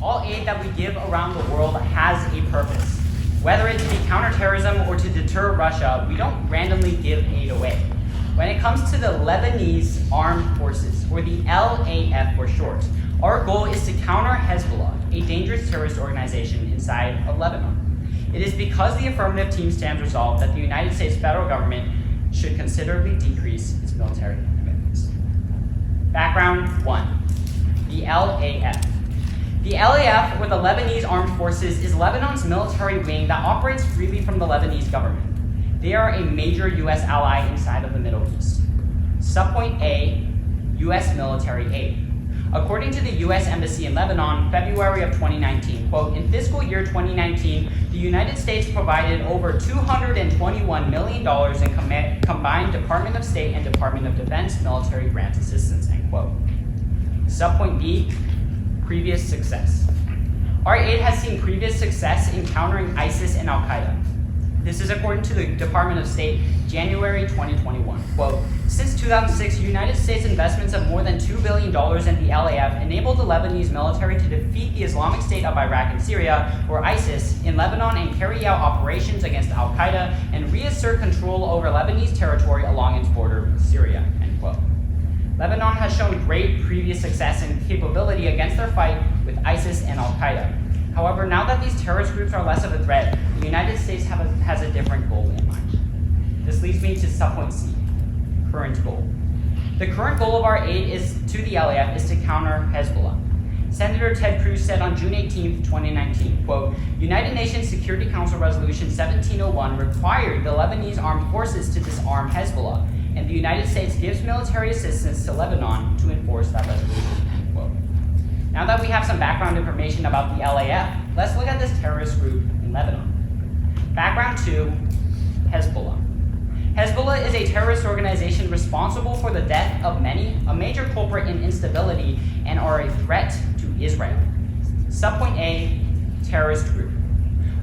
All aid that we give around the world has a purpose. Whether it to be counterterrorism or to deter Russia, we don't randomly give aid away. When it comes to the Lebanese Armed Forces, or the LAF for short, our goal is to counter Hezbollah, a dangerous terrorist organization inside of Lebanon. It is because the affirmative team stands resolved that the United States federal government should considerably decrease its military commitments. Background 1. The LAF. The LAF, or the Lebanese Armed Forces, is Lebanon's military wing that operates freely from the Lebanese government. They are a major U.S. ally inside of the Middle East. Subpoint A, U.S. military aid. According to the U.S. Embassy in Lebanon, February of 2019, quote, in fiscal year 2019, the United States provided over $221 million in combined Department of State and Department of Defense military grant assistance, end quote. Subpoint B, previous success. Our aid has seen previous success in countering ISIS and Al-Qaeda. This is according to the Department of State, January 2021. Quote, since 2006, United States investments of more than $2 billion in the LAF enabled the Lebanese military to defeat the Islamic State of Iraq and Syria, or ISIS, in Lebanon and carry out operations against Al-Qaeda and reassert control over Lebanese territory along its border with Syria, end quote. Lebanon has shown great previous success and capability against their fight with ISIS and Al-Qaeda. However, now that these terrorist groups are less of a threat, the United States has a different goal in mind. This leads me to subpoint C, current goal. The current goal of our aid to the LAF is to counter Hezbollah. Senator Ted Cruz said on June 18, 2019, quote, United Nations Security Council Resolution 1701 required the Lebanese armed forces to disarm Hezbollah, and the United States gives military assistance to Lebanon to enforce that resolution, end quote. Now that we have some background information about the LAF, let's look at this terrorist group in Lebanon. Background 2, Hezbollah. Hezbollah is a terrorist organization responsible for the death of many, a major culprit in instability, and are a threat to Israel. Subpoint A, terrorist group.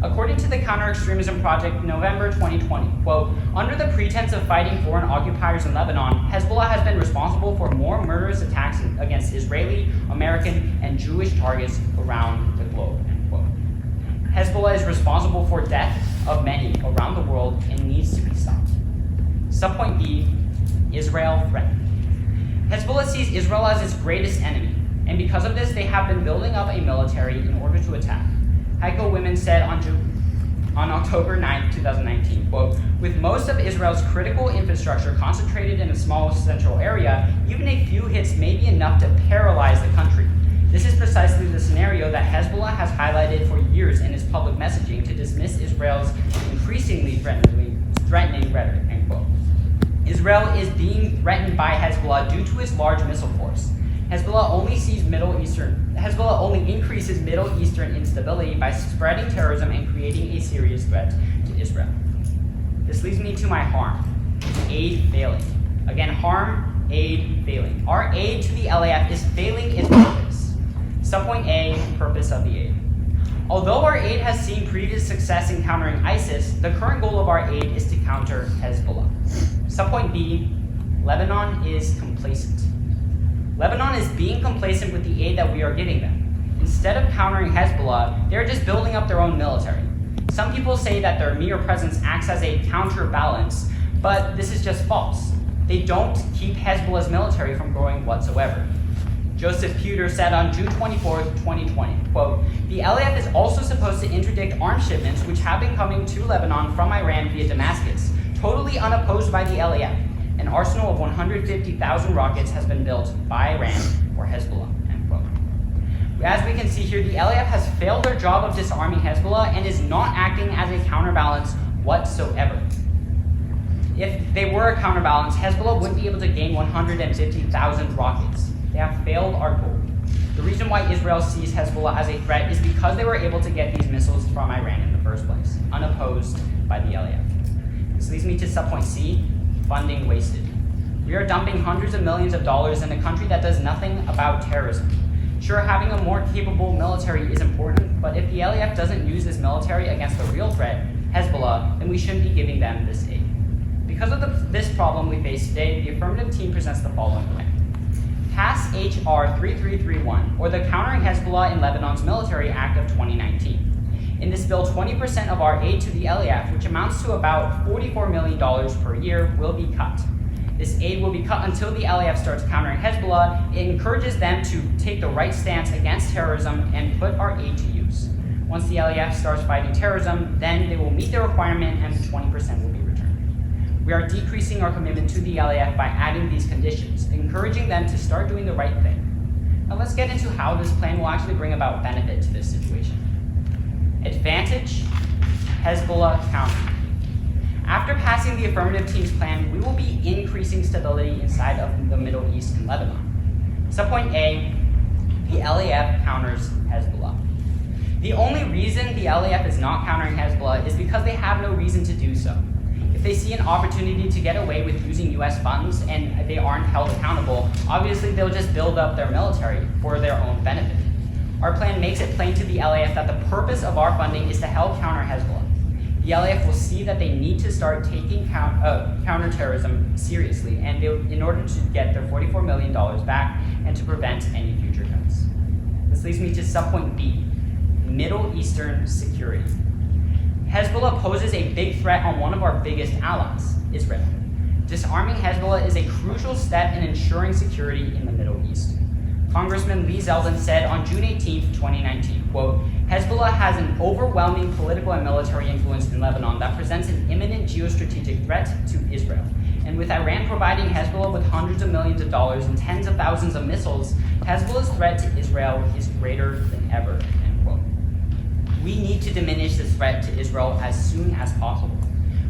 According to the Counter-Extremism Project, November 2020, quote, under the pretense of fighting foreign occupiers in Lebanon, Hezbollah has been responsible for more murderous attacks against Israeli, American, and Jewish targets around the globe, end quote. Hezbollah is responsible for death of many around the world and needs to be stopped. Subpoint B, Israel threat. Hezbollah sees Israel as its greatest enemy, and because of this, they have been building up a military in order to attack. Heiko Women said on October 9, 2019, quote, with most of Israel's critical infrastructure concentrated in a small central area, even a few hits may be enough to paralyze the country. This is precisely the scenario that Hezbollah has highlighted for years in its public messaging to dismiss Israel's increasingly threatening rhetoric, end quote. Israel is being threatened by Hezbollah due to its large missile force. Hezbollah only increases Middle Eastern instability by spreading terrorism and creating a serious threat to Israel. This leads me to my harm, aid failing. Again, harm, aid failing. Our aid to the LAF is failing its purpose. Subpoint A, purpose of the aid. Although our aid has seen previous success in countering ISIS, the current goal of our aid is to counter Hezbollah. Subpoint B, Lebanon is complacent. Lebanon is being complacent with the aid that we are giving them. Instead of countering Hezbollah, they're just building up their own military. Some people say that their mere presence acts as a counterbalance, but this is just false. They don't keep Hezbollah's military from growing whatsoever. Joseph Pewter said on June 24, 2020, quote, the LAF is also supposed to interdict arms shipments which have been coming to Lebanon from Iran via Damascus, totally unopposed by the LAF. An arsenal of 150,000 rockets has been built by Iran for Hezbollah, end quote. As we can see here, the LAF has failed their job of disarming Hezbollah and is not acting as a counterbalance whatsoever. If they were a counterbalance, Hezbollah wouldn't be able to gain 150,000 rockets. They have failed our goal. The reason why Israel sees Hezbollah as a threat is because they were able to get these missiles from Iran in the first place, unopposed by the LAF. This leads me to subpoint C, funding wasted. We are dumping hundreds of millions of dollars in a country that does nothing about terrorism. Sure, having a more capable military is important, but if the LAF doesn't use this military against the real threat, Hezbollah, then we shouldn't be giving them this aid. Because of this problem we face today, the affirmative team presents the following plan. Pass H.R. 3331, or the Countering Hezbollah in Lebanon's Military Act of 2019. In this bill, 20% of our aid to the LAF, which amounts to about $44 million per year, will be cut. This aid will be cut until the LAF starts countering Hezbollah. It encourages them to take the right stance against terrorism and put our aid to use. Once the LAF starts fighting terrorism, then they will meet the requirement and 20% will be returned. We are decreasing our commitment to the LAF by adding these conditions, encouraging them to start doing the right thing. Now let's get into how this plan will actually bring about benefit to this situation. Advantage, Hezbollah counter. After passing the affirmative team's plan, we will be increasing stability inside of the Middle East and Lebanon. Subpoint A, the LAF counters Hezbollah. The only reason the LAF is not countering Hezbollah is because they have no reason to do so. If they see an opportunity to get away with using US funds and they aren't held accountable, obviously they'll just build up their military for their own benefit. Our plan makes it plain to the LAF that the purpose of our funding is to help counter Hezbollah. The LAF will see that they need to start taking counterterrorism seriously and in order to get their $44 million back and to prevent any future cuts. This leads me to subpoint B, Middle Eastern security. Hezbollah poses a big threat on one of our biggest allies, Israel. Disarming Hezbollah is a crucial step in ensuring security in the Middle East. Congressman Lee Zeldin said on June 18, 2019, quote, Hezbollah has an overwhelming political and military influence in Lebanon that presents an imminent geostrategic threat to Israel. And with Iran providing Hezbollah with hundreds of millions of dollars and tens of thousands of missiles, Hezbollah's threat to Israel is greater than ever, end quote. We need to diminish this threat to Israel as soon as possible.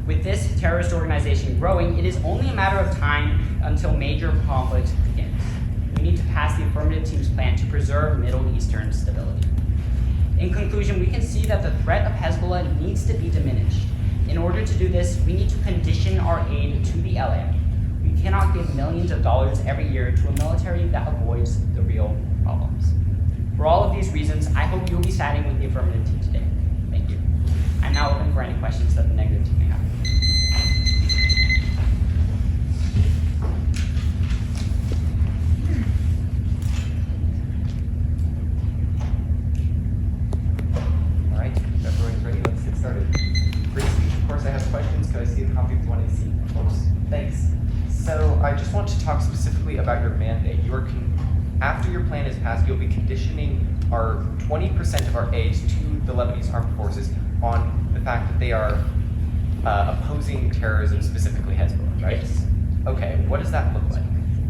With this terrorist organization growing, it is only a matter of time until major conflict begins. We need to pass the affirmative team's plan to preserve Middle Eastern stability. In conclusion, we can see that the threat of Hezbollah needs to be diminished. In order to do this, we need to condition our aid to the LAF. We cannot give millions of dollars every year to a military that avoids the real problems. For all of these reasons, I hope you'll be siding with the affirmative team today. Thank you. I'm now open for any questions that the negative team may have. I just want to talk specifically about your mandate. After your plan is passed, you'll be conditioning our 20% of our aid to the Lebanese armed forces on the fact that they are opposing terrorism, specifically Hezbollah, right? Yes. Okay, what does that look like?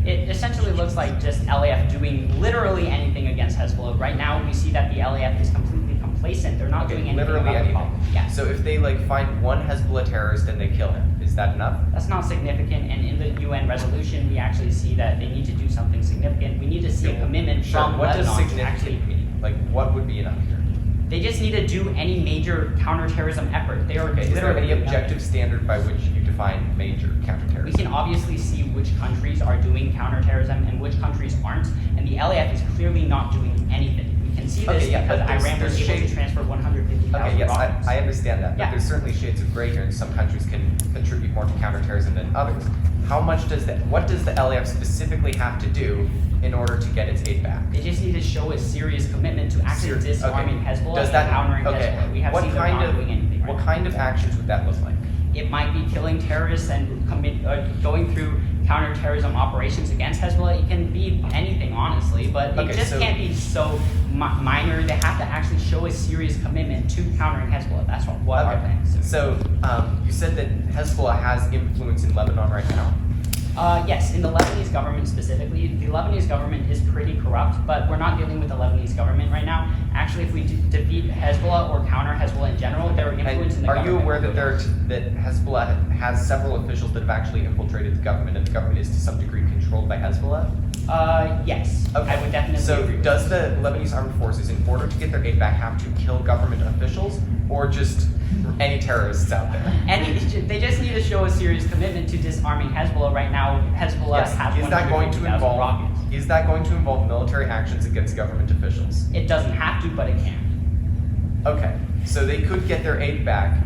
It essentially looks like just LAF doing literally anything against Hezbollah. Right now, we see that the LAF is completely complacent. They're not doing anything literally about the problem. Yeah. So if they find one Hezbollah terrorist and they kill him, is that enough? That's not significant, and in the UN resolution, we actually see that they need to do something significant. We need to see a commitment from What does Lebanon to significant actually. mean? What would be enough here? They just need to do any major counterterrorism effort. They are Is there literally any objective standard by which you define major counterterrorism? We can obviously see which countries are doing counterterrorism and which countries aren't, and the LAF is clearly not doing anything. We can see this because Iran was able to transfer 150,000 rockets. I understand that, but there's certainly shades of gray here, and some countries can contribute more to counterterrorism than others. What does the LAF specifically have to do in order to get its aid back? They just need to show a serious commitment to actually disarming Hezbollah and countering Hezbollah. We have seen them not doing anything. What kind of actions would that look like? It might be killing terrorists and going through counterterrorism operations against Hezbollah. It can be anything, honestly, but it just can't be so minor. They have to actually show a serious commitment to countering Hezbollah. That's what our plan is. So you said that Hezbollah has influence in Lebanon right now? Yes, in the Lebanese government specifically. The Lebanese government is pretty corrupt, but we're not dealing with the Lebanese government right now. Actually, if we defeat Hezbollah or counter Hezbollah in general, their influence in the government. Are you aware that Hezbollah has several officials that have actually infiltrated the government, and the government is to some degree controlled by Hezbollah? Yes. Okay. I would definitely agree with does the Lebanese armed forces, in order to get their aid back, have to kill government officials, or just any terrorists out there? They just need to show a serious commitment to disarming Hezbollah. Right now, Hezbollah has 150,000 rockets. Is that going to involve military actions against government officials? It doesn't have to, but it can. Okay. So they could get their aid back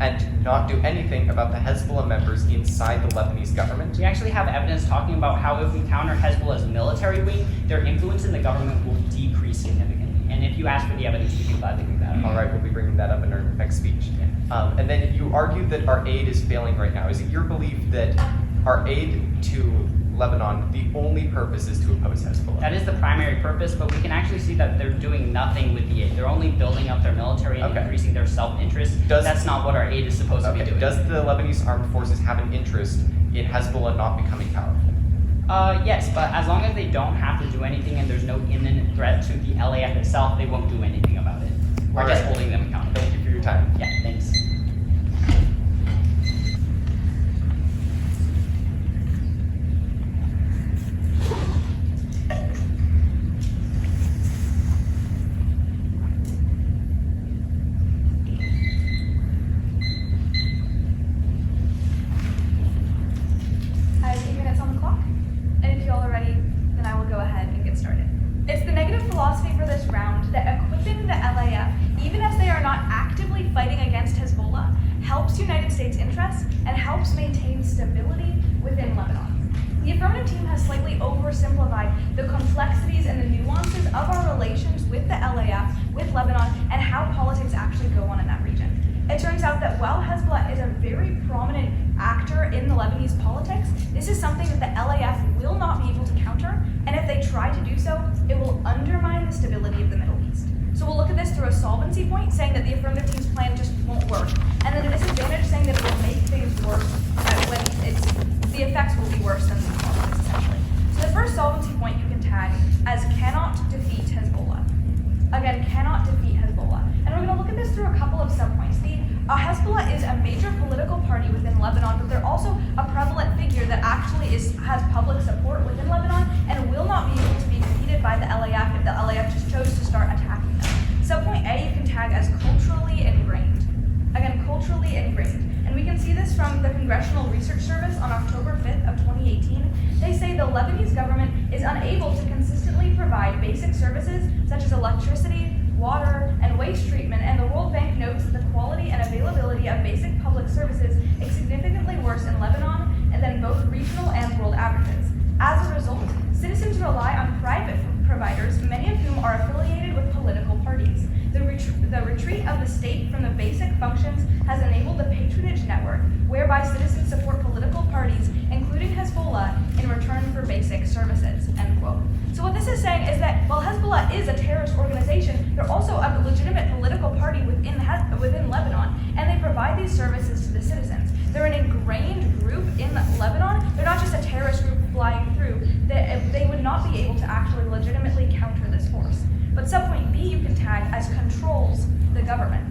and not do anything about the Hezbollah members inside the Lebanese government. We actually have evidence talking about how if we counter Hezbollah's military wing, their influence in the government will decrease significantly. And if you ask for the evidence, we can gladly bring that up. All right, we'll be bringing that up in our next speech. And then you argued that our aid is failing right now. Is it your belief that our aid to Lebanon, the only purpose is to oppose Hezbollah? That is the primary purpose, but we can actually see that they're doing nothing with the aid. They're only building up their military and increasing their self-interest. That's not what our aid is supposed to be doing. Does the Lebanese armed forces have an interest in Hezbollah not becoming powerful? Yes, but as long as they don't have to do anything and there's no imminent threat to the LAF itself, they won't do anything about it. We're just holding them accountable. Thank you for your time. Yeah, thanks. I have 8 minutes on the clock, and if you all are ready, then I will go ahead and get started. It's the negative philosophy for this round that equipping the LAF, even as they are not actively fighting against Hezbollah, helps United States interests and helps maintain stability within Lebanon. The affirmative team has slightly oversimplified the complexities and the nuances of our relations with the LAF, with Lebanon, and how politics actually go on in that region. It turns out that while Hezbollah is a very prominent actor in the Lebanese politics, this is something that the LAF will not be able to counter, and if they try to do so, it will undermine the stability of the Middle East. So we'll look at this through a solvency point, saying that the affirmative team's plan just won't work, and then a disadvantage, saying that it will make things worse when the effects will be worse than the politics, essentially. So the first solvency point you can tag as cannot defeat Hezbollah. Again, cannot defeat Hezbollah. And we're going to look at this through a couple of subpoints. Hezbollah is a major political party within Lebanon, but they're also a prevalent figure that actually has public support within Lebanon and will not be able to be defeated by the LAF if the LAF just chose to start attacking them. Subpoint A you can tag as culturally ingrained. Again, culturally ingrained. And we can see this from the Congressional Research Service on October 5th of 2018. They say the Lebanese government is unable to consistently provide basic services such as electricity, water, and waste treatment, and the World Bank notes that the quality and availability of basic public services is significantly worse in Lebanon than both regional and world averages. As a result, citizens rely on private providers, many of whom are affiliated with political parties. The retreat of the state from the basic functions has enabled the patronage network, whereby citizens support political parties, including Hezbollah, in return for basic services, end quote. So what this is saying is that while Hezbollah is a terrorist organization, they're also a legitimate political party within Lebanon, and they provide these services to the citizens. They're an ingrained group in Lebanon. They're not just a terrorist group flying through. They would not be able to actually legitimately counter this force. But subpoint B you can tag as controls the government.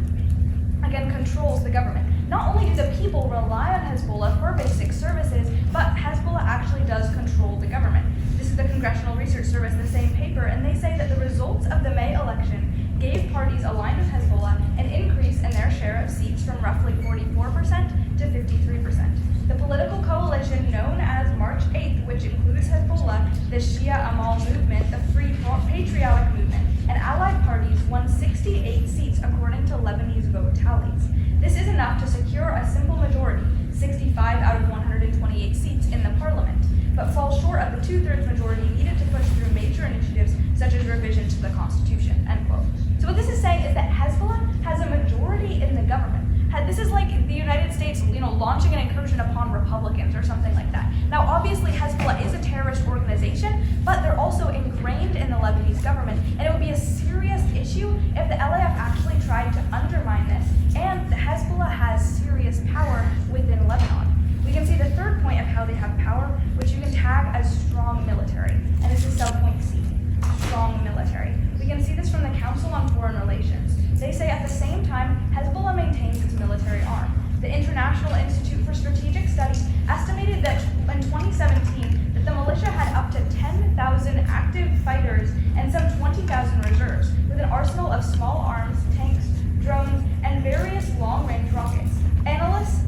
Again, controls the government. Not only do the people rely on Hezbollah for basic services, but Hezbollah actually does control the government. This is the Congressional Research Service, the same paper, and they say that the results of the May election gave parties aligned with Hezbollah an increase in their share of seats from roughly 44% to 53%. The political coalition known as March 8th, which includes Hezbollah, the Shia Amal movement, the Free Patriotic movement, and allied parties won 68 seats according to Lebanese vote tallies. This is enough to secure a simple majority, 65 out of 128 seats in the parliament, but falls short of the two-thirds majority needed to push through major initiatives such as revision to the Constitution, end quote. So what this is saying is that Hezbollah has a majority in the government. This is like the United States, launching an incursion upon Republicans or something like that. Now, obviously, Hezbollah is a terrorist organization, but they're also ingrained in the Lebanese government, and it would be a serious issue if the LAF actually tried to undermine this, and Hezbollah has serious power within Lebanon. We can see the third point of how they have power, which you can tag as strong military, and this is subpoint C, strong military. We can see this from the Council on Foreign Relations. They say at the same time, Hezbollah maintains its military arm. The International Institute for Strategic Studies estimated that in 2017 that the militia had up to 10,000 active fighters and some 20,000 reserves, with an arsenal of small arms, tanks, drones, and various long-range rockets. Analysts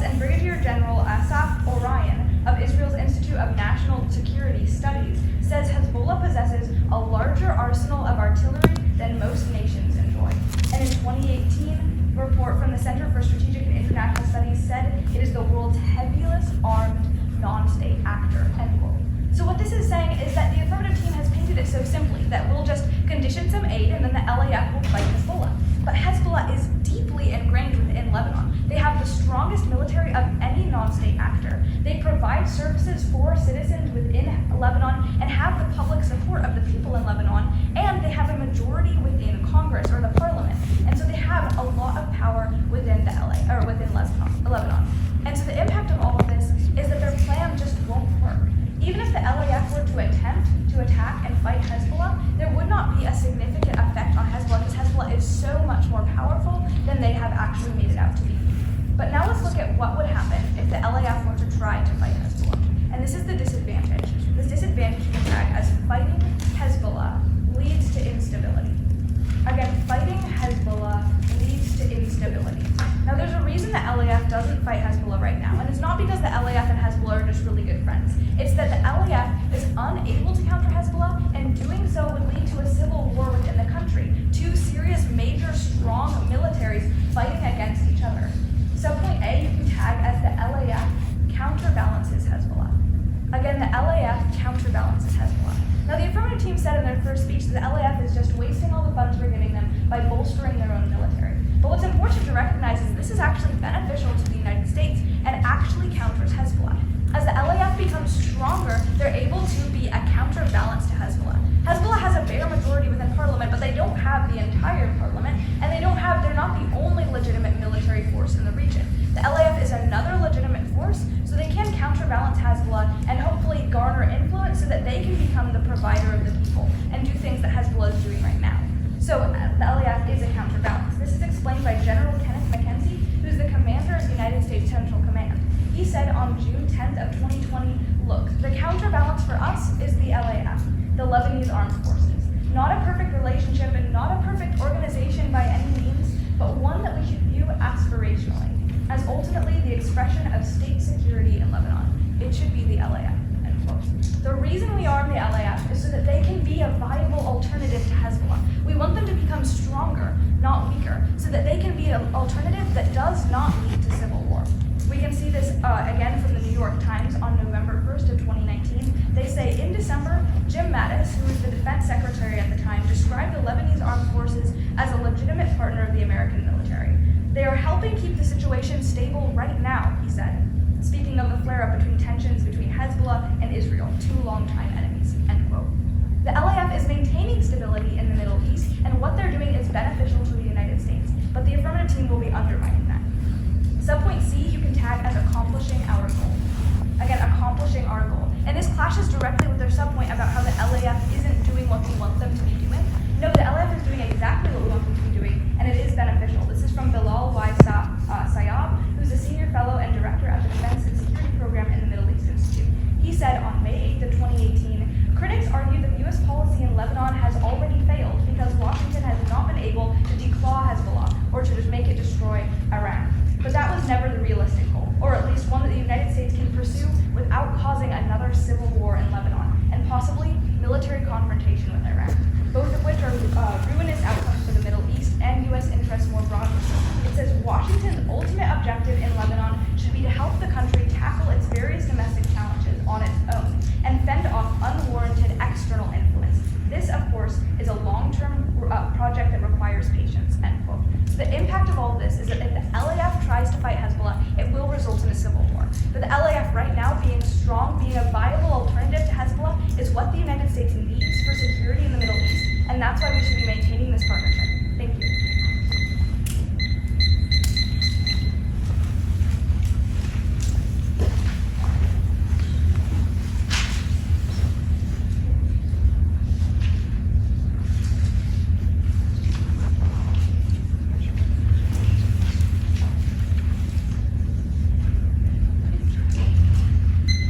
and Brigadier General Asaf Orion of Israel's Institute of National Security Studies says Hezbollah possesses a larger arsenal of artillery than most nations enjoy. And in 2018, a report from the Center for Strategic and International Studies said it is the world's heaviest armed non-state actor, end quote. So what this is saying is that the affirmative team has painted it so simply that we'll just condition some aid and then the LAF will fight Hezbollah. But Hezbollah is deeply ingrained within Lebanon. They have the strongest military of any non-state actor. They provide services for citizens within Lebanon and have the public support of the people in Lebanon, and they have a majority within Congress or the parliament. And so they have a lot of power within within Lebanon. And so the impact of all of this is that their plan just won't work. Even if the LAF were to attempt to attack and fight Hezbollah, there would not be a significant effect on Hezbollah because Hezbollah is so much more powerful than they have actually made it out to be. But now let's look at what would happen if the LAF were to try to fight Hezbollah. And this is the disadvantage. This disadvantage we tag as fighting Hezbollah leads to instability. Again, fighting Hezbollah leads to instability. Now there's a reason the LAF doesn't fight Hezbollah right now, and it's not because the LAF and Hezbollah are just really good friends. It's that the LAF is unable to counter Hezbollah, and doing so would lead to a civil war within the country. Two serious, major, strong militaries fighting against each other. Subpoint A you can tag as the LAF counterbalances Hezbollah. Again, the LAF counterbalances Hezbollah. Now the affirmative team said in their first speech that the LAF is just wasting all the funds we're giving them by bolstering their own military. But what's important to recognize is this is actually beneficial to the United States and actually counters Hezbollah. As the LAF becomes stronger, they're able to be a counterbalance to Hezbollah. Hezbollah has a bare majority within parliament, but they don't have the entire parliament, and they're not the only legitimate military force in the region. The LAF is another legitimate force, so they can counterbalance Hezbollah and hopefully garner influence so that they can become the provider of the people and do things that Hezbollah is doing right now. So the LAF is a counterbalance. This is explained by General Kenneth McKenzie, who's the commander of the United States Central Command. He said on June 10th of 2020, look, the counterbalance for us is the LAF, the Lebanese Armed Forces. Not a perfect relationship and not a perfect organization by any means, but one that we should view aspirationally, as ultimately the expression of state security in Lebanon. It should be the LAF, end quote. The reason we arm the LAF is so that they can be a viable alternative to Hezbollah. We want them to become stronger, not weaker, so that they can be an alternative that does not lead to civil war. We can see this again from the New York Times on November 1st of 2019. They say, in December, Jim Mattis, who was the defense secretary at the time, described the Lebanese armed forces as a legitimate partner of the American military. They are helping keep the situation stable right now, he said, speaking of the flare-up between tensions between Hezbollah and Israel, two longtime enemies, end quote. The LAF is maintaining stability in the Middle East, and what they're doing is beneficial to the United States, but the affirmative team will be undermining that. Subpoint C you can tag as accomplishing our goal. Again, accomplishing our goal. And this clashes directly with their subpoint about how the LAF isn't doing what we want them to be doing. No, the LAF is doing exactly what we want them to be doing, and it is beneficial. This is from Bilal Y. Sayab, who's a senior fellow and director at the Defense and Security Program in the Middle East Institute. He said on May 8th of 2018, critics argue that U.S. policy in Lebanon has already failed because Washington has not been able to declaw Hezbollah or to just make it destroy Iran. But that was never the realistic goal, or at least one that the United States can pursue without causing another civil war in Lebanon, and possibly military confrontation with Iran, both of which are ruinous outcomes for the Middle East and U.S. interests more broadly. It says Washington's ultimate objective in Lebanon should be to help the country tackle its various domestic challenges on its own and fend off unwarranted external influence. This, of course, is a long-term project that requires patience, end quote. So the impact of all of this is that if the LAF tries to fight Hezbollah, it will result in a civil war. But the LAF right now being strong, being a viable alternative to Hezbollah, is what the United States needs for security in the Middle East, and that's why we should be maintaining this partnership. Thank you.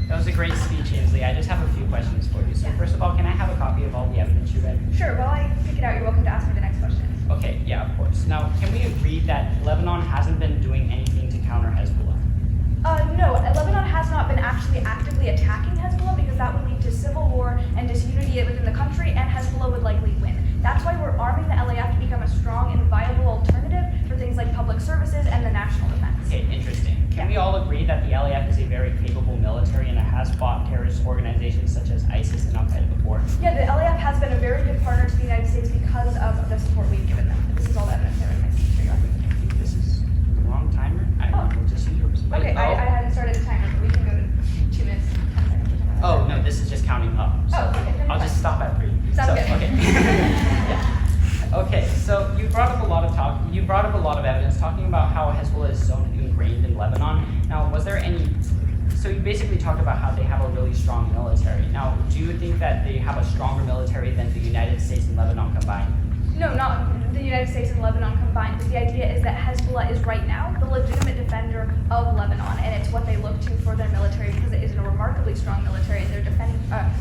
That was a great speech, Ainsley. I just have a few questions for you. So first of all, can I have a copy of all the evidence you read? Sure, while I pick it out, you're welcome to ask me the next question. Okay, yeah, of course. Now, can we agree that Lebanon hasn't been doing anything to counter Hezbollah? No, Lebanon has not been actually actively attacking Hezbollah because that would lead to civil war and disunity within the country, and Hezbollah would likely win. That's why we're arming the LAF to become a strong and viable alternative for things like public services and the national defense. Okay, interesting. Can we all agree that the LAF is a very capable military and it has fought terrorist organizations such as ISIS and Al-Qaeda before? Yeah, the LAF has been a very good partner to the United States because of the support we've given them. This is all the evidence there in my speech for you. I think this is the wrong timer. We'll just use yours. Okay, I hadn't started the timer, but we can go to 2 minutes. 10 seconds. Oh, no, this is just counting up. So Oh, okay, then I'll just stop at 3. Sounds good. Okay. Yeah. Okay, so you brought up a lot of evidence talking about how Hezbollah is so ingrained in Lebanon. Now, was there any? So you basically talked about how they have a really strong military. Now, do you think that they have a stronger military than the United States and Lebanon combined? No, not the United States and Lebanon combined, but the idea is that Hezbollah is right now the legitimate defender of Lebanon, and it's what they look to for their military because it is a remarkably strong military, and they're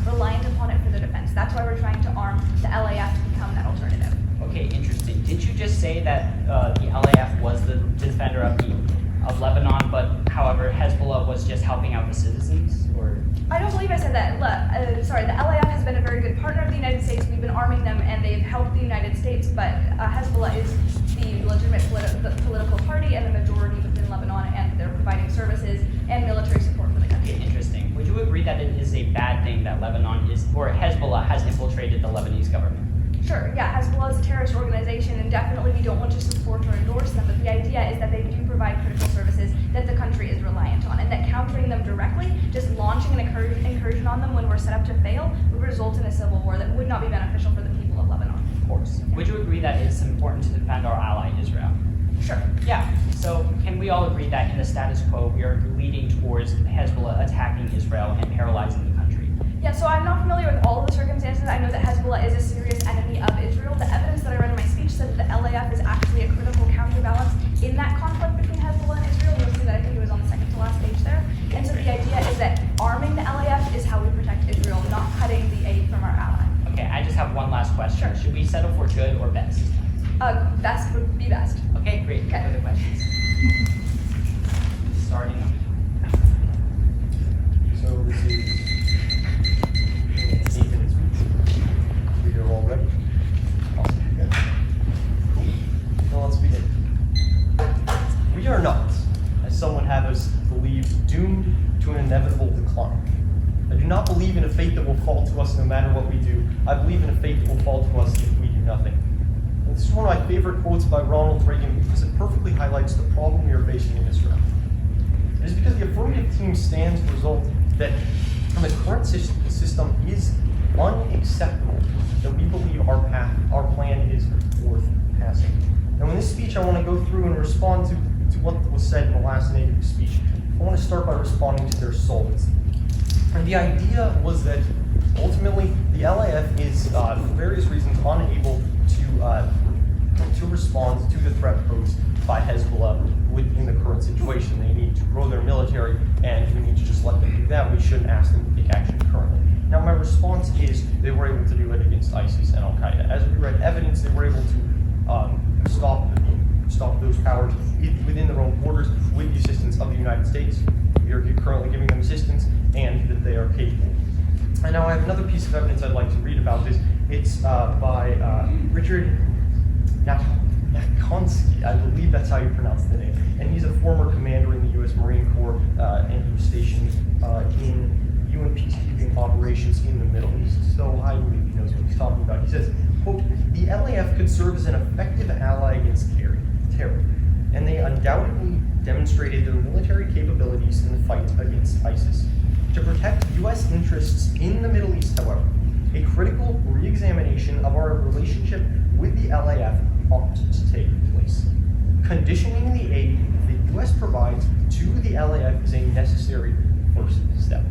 reliant upon it for their defense. That's why we're trying to arm the LAF to become that alternative. Okay, interesting. Didn't you just say that the LAF was the defender of Lebanon, but however Hezbollah was just helping out the citizens, or? I don't believe I said that. The LAF has been a very good partner of the United States. We've been arming them, and they've helped the United States, but Hezbollah is the legitimate political party and the majority within Lebanon, and they're providing services and military support for the country. Okay, interesting. Would you agree that it is a bad thing that Hezbollah has infiltrated the Lebanese government? Sure, yeah, Hezbollah is a terrorist organization, and definitely we don't want to support or endorse them, but the idea is that they do provide critical services that the country is reliant on, and that countering them directly, just launching an incursion on them when we're set up to fail, would result in a civil war that would not be beneficial for the people of Lebanon. Of course. Yeah. Would you agree that it's important to defend our ally Israel? Sure. Yeah. So can we all agree that in the status quo, we are leading towards Hezbollah attacking Israel and paralyzing the country? Yeah, so I'm not familiar with all of the circumstances. I know that Hezbollah is a serious enemy of Israel. The evidence that I read in my speech said that the LAF is actually a critical counterbalance in that conflict between Hezbollah and Israel. You'll see that I think it was on the second to last page there. And so the idea is that arming the LAF is how we protect Israel, not cutting the aid from our ally. Okay, I just have one last question. Sure. Should we settle for good or best? Best would be best. Okay, great. Okay. Further questions? Starting. So this is 8 minutes. We're here already. Awesome. Good. Cool. Now let's begin. We are not, as some would have us believe, doomed to an inevitable decline. I do not believe in a fate that will fall to us no matter what we do. I believe in a fate that will fall to us if we do nothing. And this is one of my favorite quotes by Ronald Reagan because it perfectly highlights the problem we are facing in Israel. It is because the affirmative team stands to result that the current system is unacceptable that we believe our plan is worth passing. Now in this speech I want to go through and respond to what was said in the last native speech. I want to start by responding to their souls. And the idea was that ultimately the LAF is, for various reasons, unable to respond to the threat posed by Hezbollah within the current situation. They need to grow their military, and we need to just let them do that. We shouldn't ask them to take action currently. Now, my response is they were able to do it against ISIS and Al-Qaeda. As we read evidence, they were able to stop those powers within their own borders with the assistance of the United States. We are currently giving them assistance, and that they are capable. And now I have another piece of evidence I'd like to read about this. It's by Richard Yakonski, I believe that's how you pronounce the name. And he's a former commander in the U.S. Marine Corps, and he was stationed in UN peacekeeping operations in the Middle East. So I believe he knows what he's talking about. He says, quote, "The LAF could serve as an effective ally against terror, and they undoubtedly demonstrated their military capabilities in the fight against ISIS. To protect U.S. interests in the Middle East, however, a critical re-examination of our relationship with the LAF ought to take place. Conditioning the aid the U.S. provides to the LAF is a necessary first step."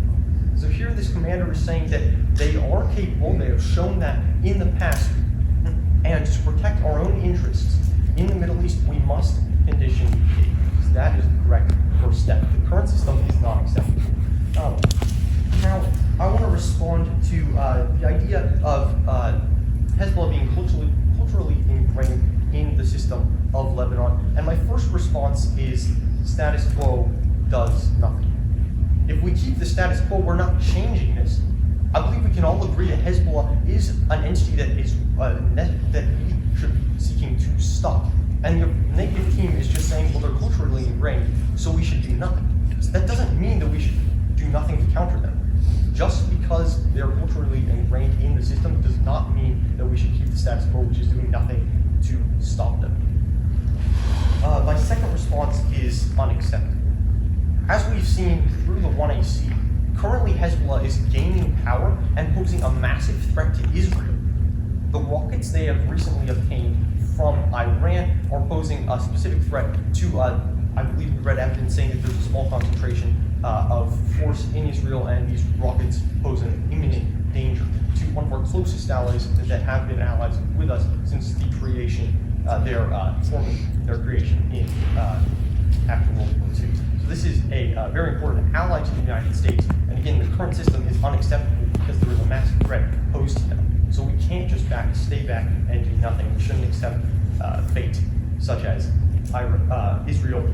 So here this commander is saying that they are capable, they have shown that in the past, and to protect our own interests in the Middle East, we must condition the aid. So that is the correct first step. The current system is not acceptable. Now, I want to respond to the idea of Hezbollah being culturally ingrained in the system of Lebanon. And my first response is status quo does nothing. If we keep the status quo, we're not changing this. I believe we can all agree that Hezbollah is an entity that is that we should be seeking to stop. And the negative team is just saying, well, they're culturally ingrained, so we should do nothing. So that doesn't mean that we should do nothing to counter them. Just because they're culturally ingrained in the system does not mean that we should keep the status quo, which is doing nothing to stop them. My second response is unacceptable. As we've seen through the 1AC, currently Hezbollah is gaining power and posing a massive threat to Israel. The rockets they have recently obtained from Iran are posing a specific threat to, I believe we read evidence saying that there's a small concentration of force in Israel, and these rockets pose an imminent danger to one of our closest allies that have been allies with us since the creation, their creation in after World War II. So this is a very important ally to the United States, and again, the current system is unacceptable because there is a massive threat posed to them. So we can't just stay back and do nothing. We shouldn't accept fate such as Israel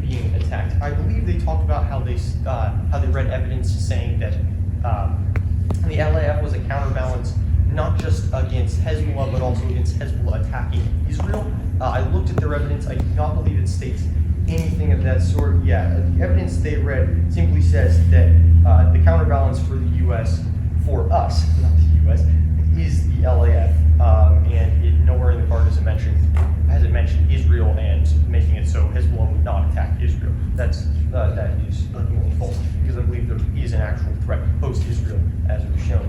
being attacked. I believe they talked about how they read evidence saying that the LAF was a counterbalance not just against Hezbollah but also against Hezbollah attacking Israel. I looked at their evidence. I do not believe it states anything of that sort. Yeah, the evidence they read simply says that the counterbalance for the U.S. for us, not the U.S., is the LAF, and it nowhere in the card has it mentioned Israel and making it so Hezbollah would not attack Israel. That is ultimately false, because I believe there is an actual threat post-Israel, as we've shown.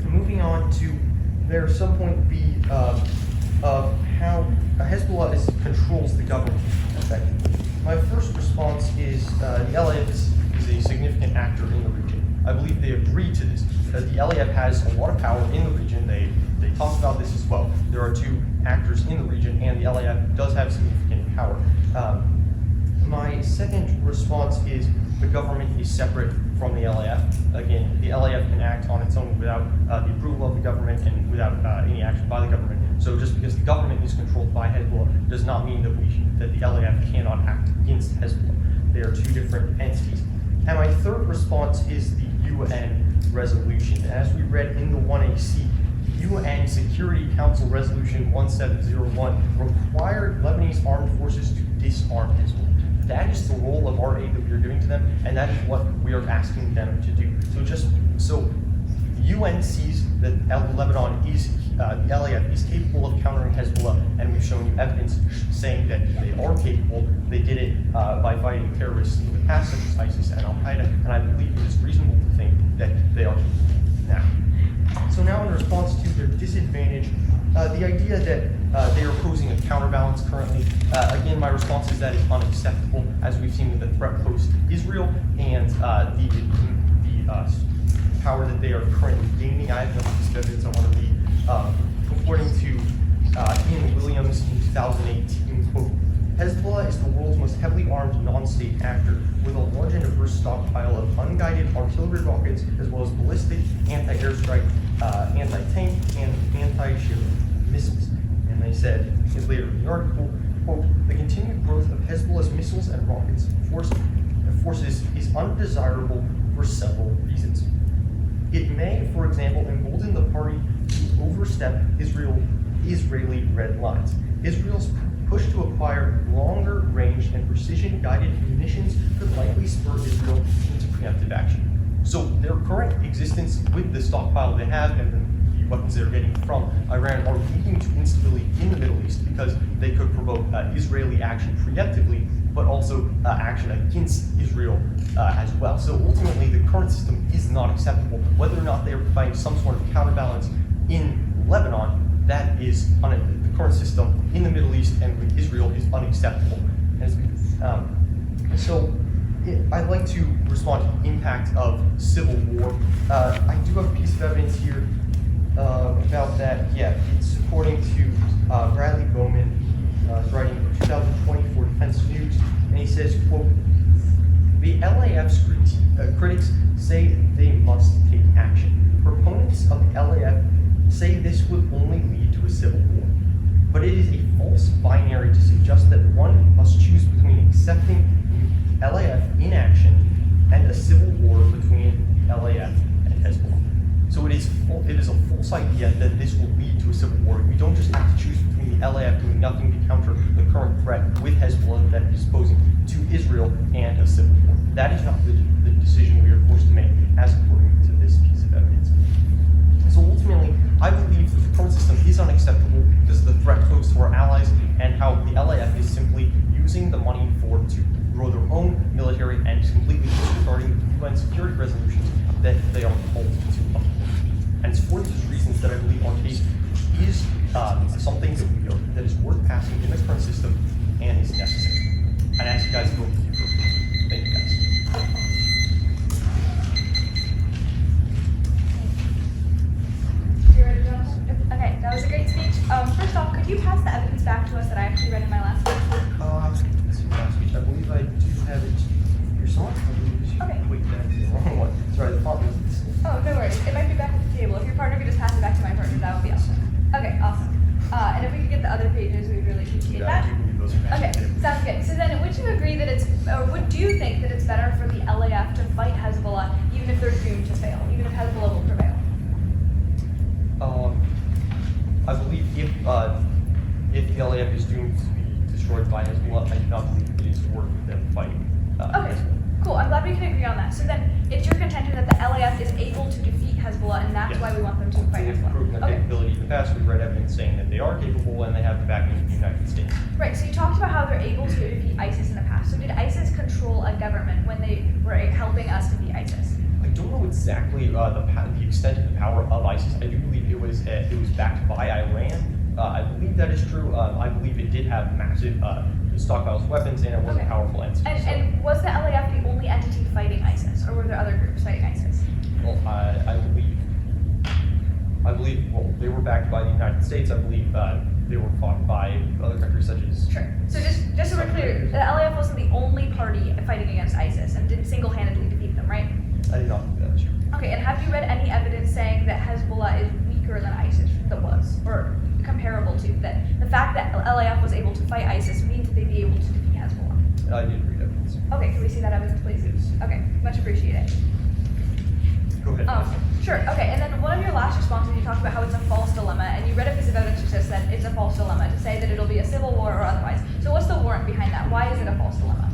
Moving on to there some point B of how Hezbollah controls the government effectively. My first response is the LAF is a significant actor in the region. I believe they agree to this. The LAF has a lot of power in the region. They talk about this as well. There are two actors in the region, and the LAF does have significant power. My second response is the government is separate from the LAF. Again, the LAF can act on its own without the approval of the government and without any action by the government. So just because the government is controlled by Hezbollah does not mean that the LAF cannot act against Hezbollah. They are two different entities. And my third response is the UN resolution. As we read in the 1AC, UN Security Council Resolution 1701 required Lebanese armed forces to disarm Hezbollah. That is the role of our aid that we are doing to them, and that is what we are asking them to do. So UN sees that Lebanon is, the LAF is capable of countering Hezbollah, and we've shown you evidence saying that they are capable. They did it by fighting terrorists in the past, such as ISIS and Al-Qaeda, and I believe it is reasonable to think that they are capable now. So now in response to their disadvantage, the idea that they are posing a counterbalance currently, again, my response is that is unacceptable, as we've seen with the threat posed to Israel and the power that they are currently gaining. I have no piece of evidence. I want to read, according to Ian Williams in 2018, quote, Hezbollah is the world's most heavily armed non-state actor, with a large and diverse stockpile of unguided artillery rockets, as well as ballistic, anti-airstrike, anti-tank, and anti-ship missiles. And they said later in the article, quote, the continued growth of Hezbollah's missiles and rockets forces is undesirable for several reasons. It may, for example, embolden the party to overstep Israeli red lines. Israel's push to acquire longer range and precision-guided munitions could likely spur Israel into preemptive action. So their current existence with the stockpile they have and the weapons they're getting from Iran are leading to instability in the Middle East, because they could provoke Israeli action preemptively, but also action against Israel as well. So ultimately, the current system is not acceptable. Whether or not they are providing some sort of counterbalance in Lebanon, that is the current system in the Middle East and with Israel is unacceptable. I'd like to respond to the impact of civil war. I do have a piece of evidence here about that. Yeah, it's according to Bradley Bowman. He's writing 2020 for Defense News, and he says, quote, the LAF's critics say they must take action. Proponents of the LAF say this would only lead to a civil war. But it is a false binary to suggest that one must choose between accepting false idea that this will lead to a civil war. We don't just have to choose between the LAF doing nothing to counter the current threat with Hezbollah that is posing to Israel and a civil war. That is not the decision we are forced to make as according to this piece of evidence. So ultimately, I believe that the current system is unacceptable because of the threat posed to our allies and how the LAF is simply using the money to grow their own military and is completely disregarding the UN security resolutions that they are called to uphold. And it's for these reasons that I believe our case is something that is worth passing in the current system and is necessary. I'd ask you guys to vote for the appropriate. Thank you guys. You ready to go? Okay, that was a great speech. First off, could you pass the evidence back to us that I actually read in my last speech? Let's see, last speech. I believe I do have it here somewhere. Okay. Wait, that's the wrong one. Sorry, the font was this. Oh, no worries. It might be back at the table. If your partner could just pass it back to my partner, that would be awesome. Okay, awesome. And if we could get the other pages, we'd really appreciate that. I do believe those are back. Okay, sounds good. So then, would you agree that do you think that it's better for the LAF to fight Hezbollah even if they're doomed to fail, even if Hezbollah will prevail? I believe if the LAF is doomed to be destroyed by Hezbollah, I do not believe it is worth them fighting Okay, Hezbollah. cool. I'm glad we can agree on that. So then, it's your contention that the LAF is able to defeat Hezbollah, and that's Yes. why we want them to fight They've proven Hezbollah. their Okay. capability in the past. We've read evidence saying that they are capable and they have the backing of the United States. Right, so you talked about how they're able to defeat ISIS in the past. So did ISIS control a government when they were helping us defeat ISIS? I don't know exactly the extent of the power of ISIS. I do believe it was backed by Iran. I believe that is true. I believe it did have massive stockpiles of weapons and it was Okay. a powerful entity. And was the LAF the only entity fighting ISIS, or were there other groups fighting ISIS? Well, I believe, well, they were backed by the United States. I believe they were fought by other countries such as. Sure. So just so we're clear, the LAF wasn't the only party fighting against ISIS and didn't single-handedly defeat them, right? I did not think that was true. Okay, and have you read any evidence saying that Hezbollah is weaker than ISIS that was, or comparable to, that the fact that LAF was able to fight ISIS means that they'd be able to defeat Hezbollah? I did read evidence. Okay, can we see that evidence, please? Yes. Okay, much appreciated. Go ahead. Sure, okay, and then one of your last responses, you talked about how it's a false dilemma, and you read a piece of evidence that just said it's a false dilemma, to say that it'll be a civil war or otherwise. So what's the warrant behind that? Why is it a false dilemma?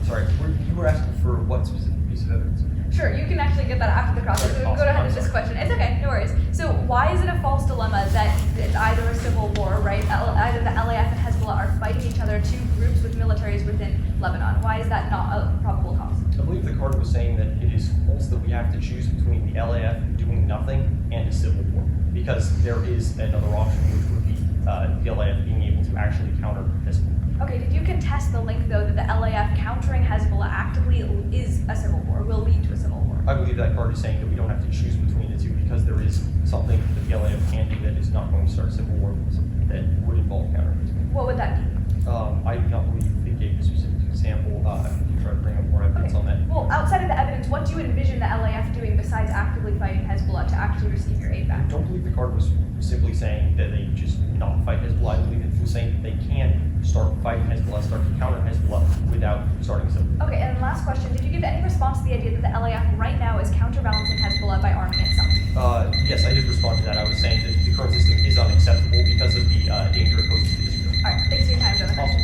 Sorry, you were asking for what specific piece of evidence? Sure, you can actually get that after the process. So go ahead with this question. It's okay, no worries. So why is it a false dilemma that it's either a civil war, right? Either the LAF and Hezbollah are fighting each other, two groups with militaries within Lebanon. Why is that not a probable cause? I believe the card was saying that it is false that we have to choose between the LAF doing nothing and a civil war, because there is another option, which would be the LAF being able to actually counter Hezbollah. Okay, did you contest the link, though, that the LAF countering Hezbollah actively is a civil war, will lead to a civil war? I believe that card is saying that we don't have to choose between the two because there is something that the LAF can do that is not going to start a civil war that would involve countering Hezbollah. What would that be? I do not believe they gave a specific example. I can try to bring up more evidence on that. Well, outside of the evidence, what do you envision the LAF doing besides actively fighting Hezbollah to actually receive your aid I back? don't believe the card was simply saying that they just not fight Hezbollah. I believe it was saying that they can start fighting Hezbollah, start to counter Hezbollah without starting civil war. Okay, and last question, did you give any response to the idea that the LAF right now is counterbalancing Hezbollah by arming itself? Yes, I did respond to that. I was saying that the current system is unacceptable because of the danger it poses to Israel. All right, thanks for your time, Jonathan. Awesome.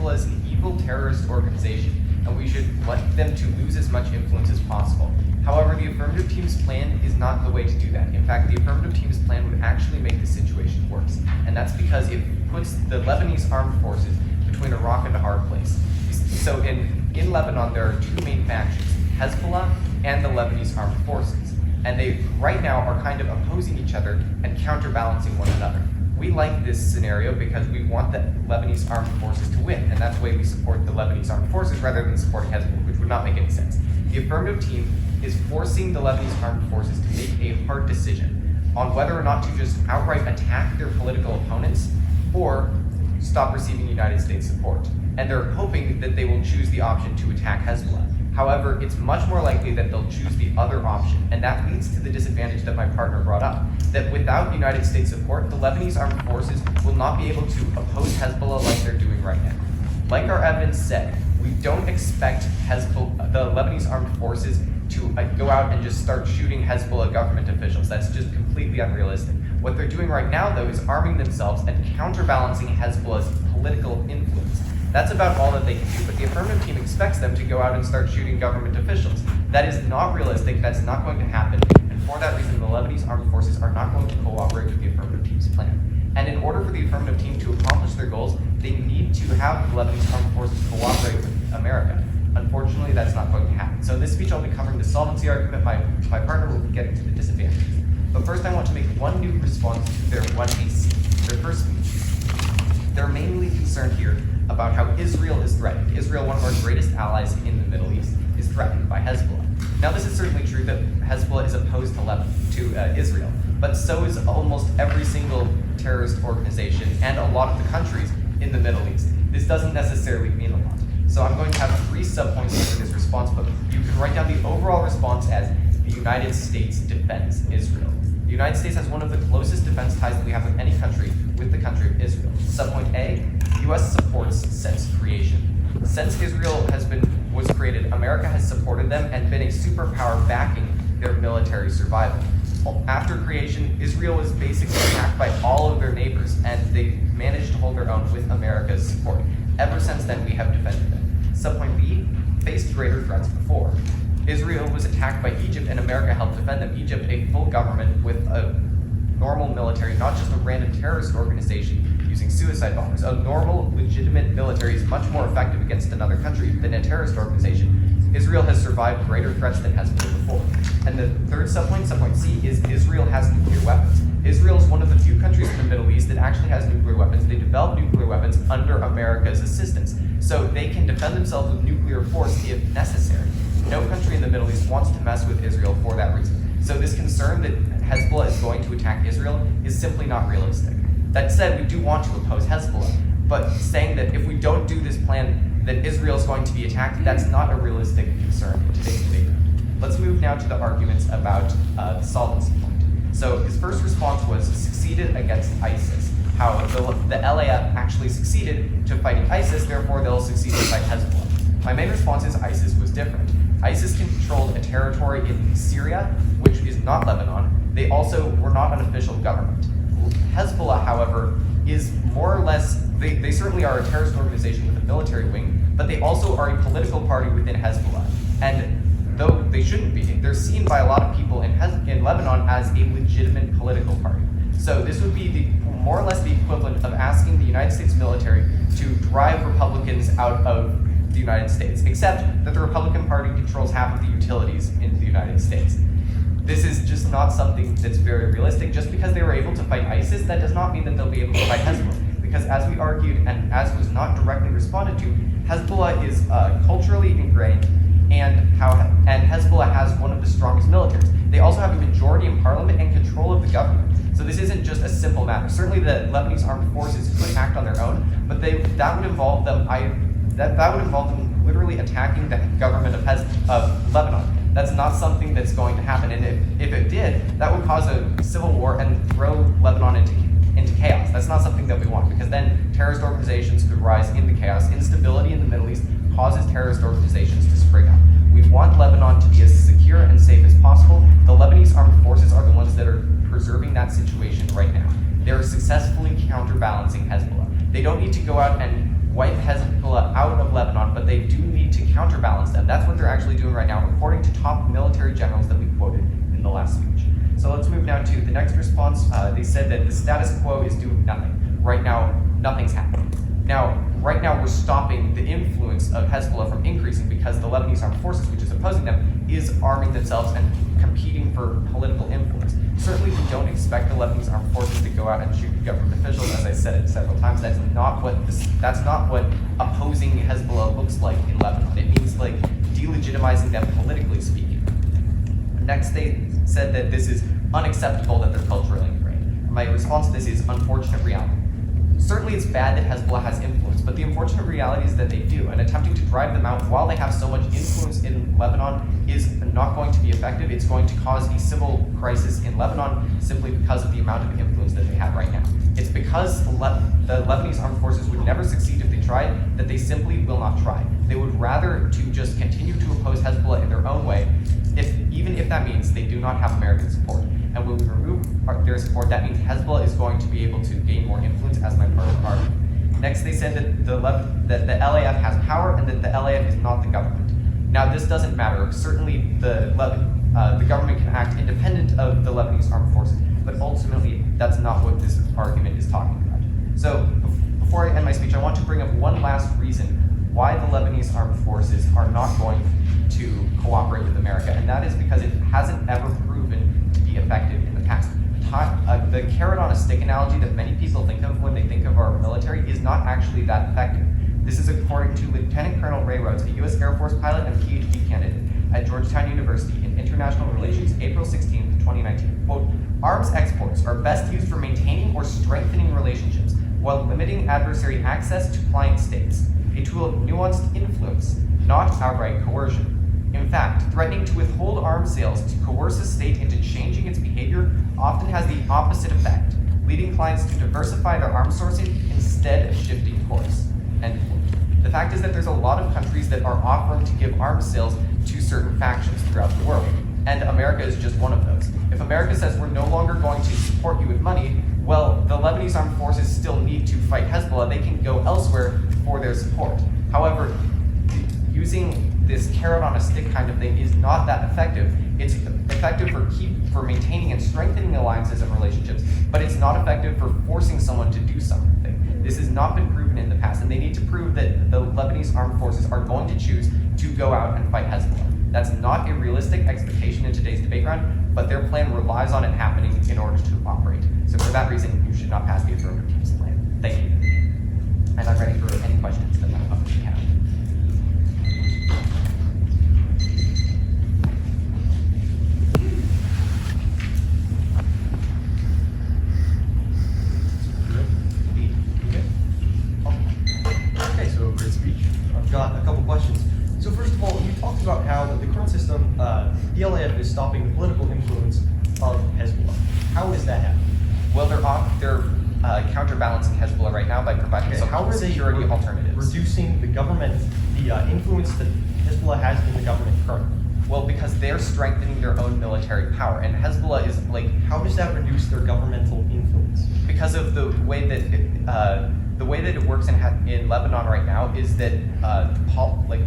Hezbollah is an evil terrorist organization, and we should let them to lose as much influence as possible. However, the affirmative team's plan is not the way to do that. In fact, the affirmative team's plan would actually make the situation worse, and that's because it puts the Lebanese armed forces between a rock and a hard place. So in Lebanon, there are two main factions, Hezbollah and the Lebanese armed forces, and they right now are kind of opposing each other and counterbalancing one another. We like this scenario because we want the Lebanese armed forces to win, and that's why we support the Lebanese armed forces rather than supporting Hezbollah, which would not make any sense. The affirmative team is forcing the Lebanese armed forces to make a hard decision on whether or not to just outright attack their political opponents or stop receiving United States support. And they're hoping that they will choose the option to attack Hezbollah. However, it's much more likely that they'll choose the other option, and that leads to the disadvantage that my partner brought up, that without United States support, the Lebanese armed forces will not be able to oppose Hezbollah like they're doing right now. Like our evidence said, we don't expect the Lebanese armed forces to go out and just start shooting Hezbollah government officials. That's just completely unrealistic. What they're doing right now, though, is arming themselves and counterbalancing Hezbollah's political influence. That's about all that they can do, but the affirmative team expects them to go out and start shooting government officials. That is not realistic, that's not going to happen, and for that reason, the Lebanese armed forces are not going to cooperate with the affirmative team's plan. And in order for the affirmative team to accomplish their goals, they need to have the Lebanese armed forces cooperate with America. Unfortunately, that's not going to happen. So in this speech, I'll be covering the solvency argument. My partner will be getting to the disadvantages. But first, I want to make one new response to their 1AC, their first speech. They're mainly concerned here about how Israel is threatened. Israel, one of our greatest allies in the Middle East, is threatened by Hezbollah. Now, this is certainly true that Hezbollah is opposed to Israel, but so is almost every single terrorist organization and a lot of the countries in the Middle East. This doesn't necessarily mean a lot. So I'm going to have 3 subpoints in this response, but you can write down the overall response as the United States defends Israel. The United States has one of the closest defense ties that we have with any country, with the country of Israel. Subpoint A, the U.S. supports since creation. Since Israel was created, America has supported them and been a superpower backing their military survival. After creation, Israel was basically attacked by all of their neighbors, and they managed to hold their own with America's support. Ever since then, we have defended them. Subpoint B, faced greater threats before. Israel was attacked by Egypt, and America helped defend them. Egypt, a full government with a normal military, not just a random terrorist organization using suicide bombers. A normal, legitimate military is much more effective against another country than a terrorist organization. Israel has survived greater threats than Hezbollah before. And the third subpoint, subpoint C, is Israel has nuclear weapons. Israel is one of the few countries in the Middle East that actually has nuclear weapons. They developed nuclear weapons under America's assistance. So they can defend themselves with nuclear force if necessary. No country in the Middle East wants to mess with Israel for that reason. So this concern that Hezbollah is going to attack Israel is simply not realistic. That said, we do want to oppose Hezbollah, but saying that if we don't do this plan, that Israel is going to be attacked, that's not a realistic concern in today's debate. Let's move now to the arguments about the solvency point. So his first response was succeeded against ISIS. How the LAF actually succeeded to fighting ISIS, therefore they'll succeed to fight Hezbollah. My main response is ISIS was different. ISIS controlled a territory in Syria, which is not Lebanon. They also were not an official government. Hezbollah, however, is more or less, they certainly are a terrorist organization with a military wing, but they also are a political party within Hezbollah. And though they shouldn't be, they're seen by a lot of people in Lebanon as a legitimate political party. So this would be more or less the equivalent of asking the United States military to drive Republicans out of the United States, except that the Republican Party controls half of the utilities in the United States. This is just not something that's very realistic. Just because they were able to fight ISIS, that does not mean that they'll be able to fight Hezbollah. Because as we argued, and as was not directly responded to, Hezbollah is culturally ingrained, and Hezbollah has one of the strongest militaries. They also have a majority in parliament and control of the government. So this isn't just a simple matter. Certainly the Lebanese armed forces could act on their own, but that would involve them literally attacking the government of Lebanon. That's not something that's going to happen. And if it did, that would cause a civil war and throw Lebanon into chaos. That's not something that we want, because then terrorist organizations could rise into chaos. Instability in the Middle East causes terrorist organizations to spring up. We want Lebanon to be as secure and safe as possible. The Lebanese armed forces are the ones that are preserving that situation right now. They're successfully counterbalancing Hezbollah. They don't need to go out and wipe Hezbollah out of Lebanon, but they do need to counterbalance them. That's what they're actually doing right now, according to top military generals that we quoted in the last speech. So let's move now to the next response. They said that the status quo is doing nothing. Right now, nothing's happening. Now, right now we're stopping the influence of Hezbollah from increasing because the Lebanese armed forces, which is opposing them, is arming themselves and competing for political influence. Certainly we don't expect the Lebanese armed forces to go out and shoot government officials, as I said it several times. That's not what opposing Hezbollah looks like in Lebanon. It means like delegitimizing them politically speaking. Next, they said that this is unacceptable that they're culturally ingrained. My response to this is unfortunate reality. Certainly it's bad that Hezbollah has influence, but the unfortunate reality is that they do, and attempting to drive them out while they have so much influence in Lebanon is not going to be effective. It's going to cause a civil crisis in Lebanon simply because of the amount of influence that they have right now. It's because the Lebanese armed forces would never succeed if they tried, that they simply will not try. They would rather to just continue to oppose Hezbollah in their own way, even if that means they do not have American support. And when we remove their support, that means Hezbollah is going to be able to gain more influence as my part of the party. Next, they said that the LAF has power and that the LAF is not the government. Now, this doesn't matter. Certainly, the government can act independent of the Lebanese armed forces, but ultimately, that's not what this argument is talking about. So, before I end my speech, I want to bring up one last reason why the Lebanese armed forces are not going to cooperate with America, and that is because it hasn't ever proven to be effective in the past. The carrot on a stick analogy that many people think of when they think of our military is not actually that effective. This is according to Lieutenant Colonel Ray Rhodes, a U.S. Air Force pilot and PhD candidate at Georgetown University in International Relations, April 16, 2019. Quote, arms exports are best used for maintaining or strengthening relationships while limiting adversary access to client states, a tool of nuanced influence, not outright coercion. In fact, threatening to withhold arms sales to coerce a state into changing its behavior often has the opposite effect, leading clients to diversify their arms sourcing instead of shifting course. End quote. The fact is that there's a lot of countries that are offering to give arms sales to certain factions throughout the world, and America is just one of those. If America says we're no longer going to support you with money, well, the Lebanese armed forces still need to fight Hezbollah. They can go elsewhere for their support. However, using this carrot on a stick kind of thing is not that effective. It's effective for maintaining and strengthening alliances and relationships, but it's not effective for forcing someone to do something. This has not been proven in the past, and they need to prove that the Lebanese armed forces are going to choose to go out and fight Hezbollah. That's not a realistic expectation in today's debate round, but their plan relies on it happening in order to operate. So for that reason, you should not pass the affirmative team's plan. Thank you. And I'm ready for any questions that my public may have. Great speech. I've got a couple questions. So first of all, you talked about how the current system, the LAF is stopping the political influence of Hezbollah. How is that happening? Well, they're counterbalancing Hezbollah right now by providing some security alternatives. Reducing the government, the influence that Hezbollah has in the government currently? Well, because they're strengthening their own military power, and Hezbollah is like. How does that reduce their governmental influence? Because of the way that it works in Lebanon right now is that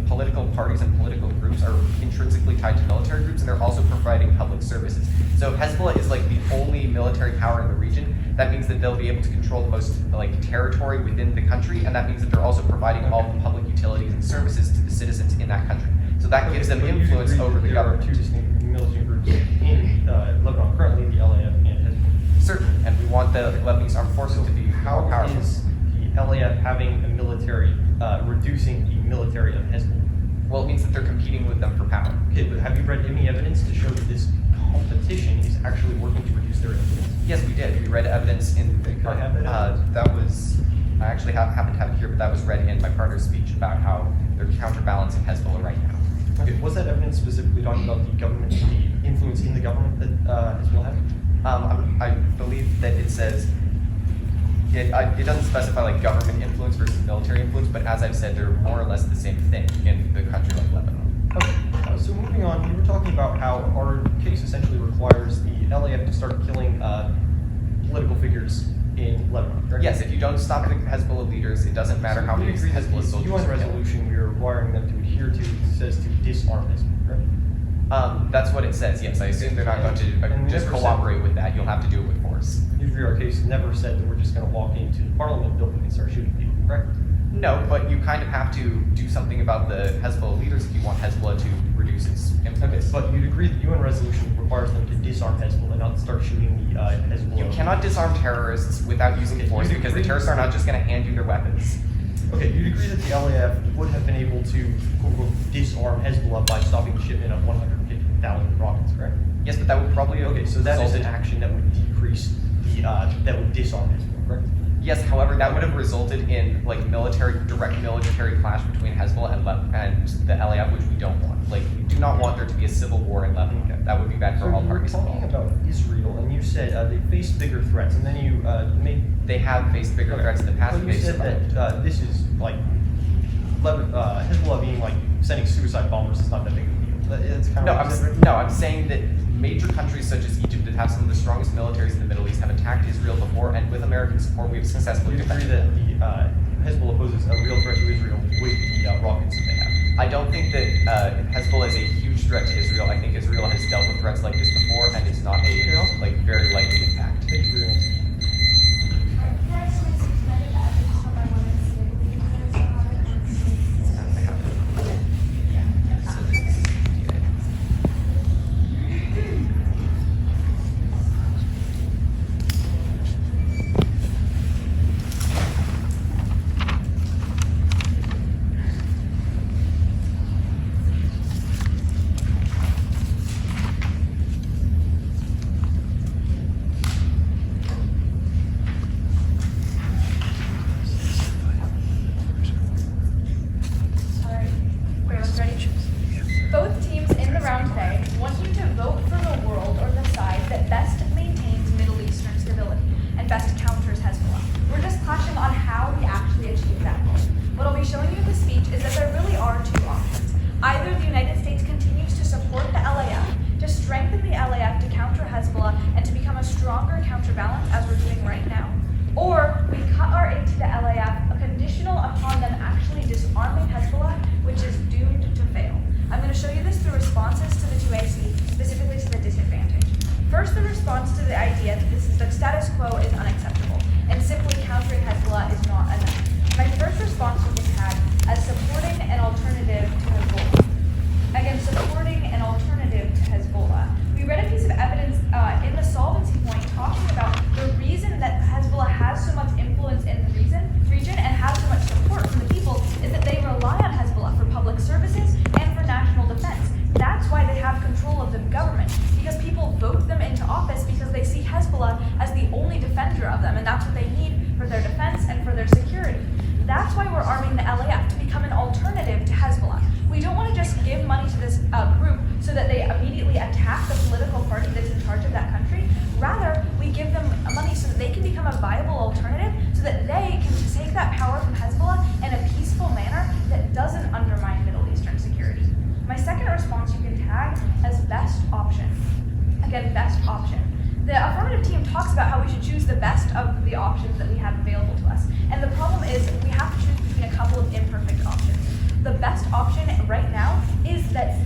political parties and political groups are intrinsically tied to military groups, and they're also providing public services. So if Hezbollah is like the only military power in the region, that means that they'll be able to control the most territory within the country, and that means that they're also providing all the public utilities and services to the citizens in that country. So that gives them influence over the government. There are two distinct military groups in Lebanon currently, the LAF and Hezbollah. Certainly, and we want the Lebanese armed forces to be more powerful. How is the LAF having a military, reducing the military of Hezbollah? Well, it means that they're competing with them for power. Okay, but have you read any evidence to show that this competition is actually working to reduce their influence? Yes, we did. We read evidence in the. I have that that was. I actually happen to have it here, but that was read in my partner's speech about how they're counterbalancing Hezbollah right now. Okay, was that evidence specifically talking about the government, the influence in the government that Hezbollah has? I believe that it says. It doesn't specify like government influence versus military influence, but as I've said, they're more or less the same thing in the country like Lebanon. Okay, so moving on, we were talking about how our case essentially requires the LAF to start killing political figures in Lebanon, correct? Yes, if you don't stop the Hezbollah leaders, it doesn't matter how many Hezbollah soldiers The UN you kill. resolution we are requiring them to adhere to says to disarm Hezbollah, correct? That's what it says, yes. I assume they're not going to And we just never said- cooperate with that. You'll have to do it with force. Usually our case never said that we're just going to walk into the parliament building and start shooting people, correct? No, but you kind of have to do something about the Hezbollah leaders if you want Hezbollah to reduce its Okay, influence. but you'd agree that UN resolution requires them to disarm Hezbollah, not start shooting the Hezbollah. You cannot disarm terrorists without using Okay, force you'd because the agree- terrorists are not just going to hand you their weapons. Okay, you'd agree that the LAF would have been able to quote unquote disarm Hezbollah by stopping the shipment of 150,000 rockets, correct? Yes, but that would probably have Okay, so that is an resulted- action that would decrease the that would disarm Hezbollah, correct? Yes, however, that would have resulted in like direct military clash between Hezbollah and the LAF, which we don't want. Like, we do not want there to be a civil war in Lebanon. Okay. That would be bad for all you were parties talking involved. about Israel, and you said they face bigger threats, and then you made They have faced bigger threats in the past, But and you they've said survived. that this is like Hezbollah being like sending suicide bombers is not that big of a deal. That's kind No, of what you said, right? I'm saying that major countries such as Egypt that have some of the strongest militaries in the Middle East have attacked Israel before, and with American support, we have successfully You agree defended that them. the Hezbollah poses a real threat to Israel with the rockets that they have. I don't think that Hezbollah is a huge threat to Israel. I think Israel has dealt with threats like this before, and it's not a like very likely impact. Thank you for your answer. Alright, everyone's ready? Both teams in the round today want you to vote for the world or the side that best maintains Middle Eastern stability and best counters Hezbollah. We're just clashing on how we actually achieve that goal. What I'll be showing you in this speech is that there really are two options. Either the United States continues to support the LAF, to strengthen the LAF to counter Hezbollah and to become a stronger counterbalance as we're doing right now, or we cut our aid to the LAF, a conditional upon them actually disarming Hezbollah, which is doomed to fail. I'm going to show you this through responses to the 2AC, specifically to the disadvantage. First, the response to the idea that the status quo is unacceptable, and simply countering Hezbollah is not enough. My first response will be tagged as supporting an alternative to Hezbollah. Again, supporting an alternative to Hezbollah. We read a piece of evidence in the solvency point talking about the reason that Hezbollah has so much influence in the region and has so much support from the people is that they rely on Hezbollah for public services and for national defense. That's why they have control of the government, because people vote them into office because they see Hezbollah as the only defender of them, and that's what they need for their defense and for their security. That's why we're arming the LAF to become an alternative to Hezbollah. We don't want to just give money to this group so that they immediately attack the political party that's in charge of that country. Rather, we give them money so that they can become a viable alternative, so that they can take that power from Hezbollah in a peaceful manner that doesn't undermine Middle Eastern security. My second response you can tag as best option. Again, best option. The affirmative team talks about how we should choose the best of the options that we have available to us. And the problem is we have to choose between a couple of imperfect options. The best option right now is that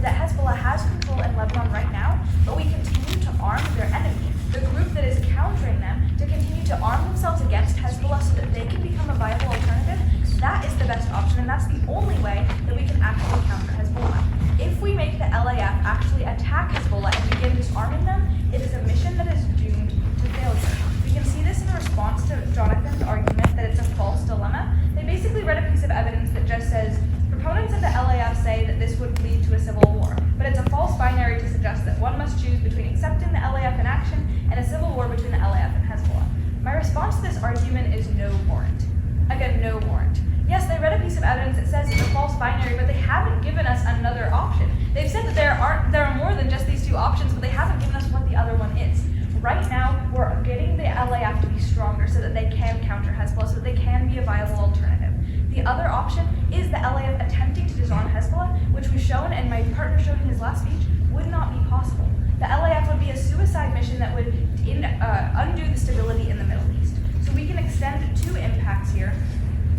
that Hezbollah has control in Lebanon right now, but we continue to arm their enemy, the group that is countering them, to continue to arm themselves against Hezbollah so that they can become a viable alternative. That is the best option, and that's the only way that we can actually counter Hezbollah. If we make the LAF actually attack Hezbollah and begin disarming them, it is a mission that is doomed to failure. We can see this in response to Jonathan's argument that it's a false dilemma. They basically read a piece of evidence that just says, proponents of the LAF say that this would lead to a civil war, but it's a false binary to suggest that one must choose between accepting the LAF in action and a civil war between the LAF and Hezbollah. My response to this argument is no warrant. Again, no warrant. Yes, they read a piece of evidence that says it's a false binary, but they haven't given us another option. They've said that there are more than just these two options, but they haven't given us what the other one is. Right now, we're getting the LAF to be stronger so that they can counter Hezbollah, so that they can be a viable alternative. The other option is the LAF attempting to disarm Hezbollah, which was shown, and my partner showed in his last speech, would not be possible. the LAF would be a suicide mission that would undo the stability in the Middle East. So we can extend 2 impacts here.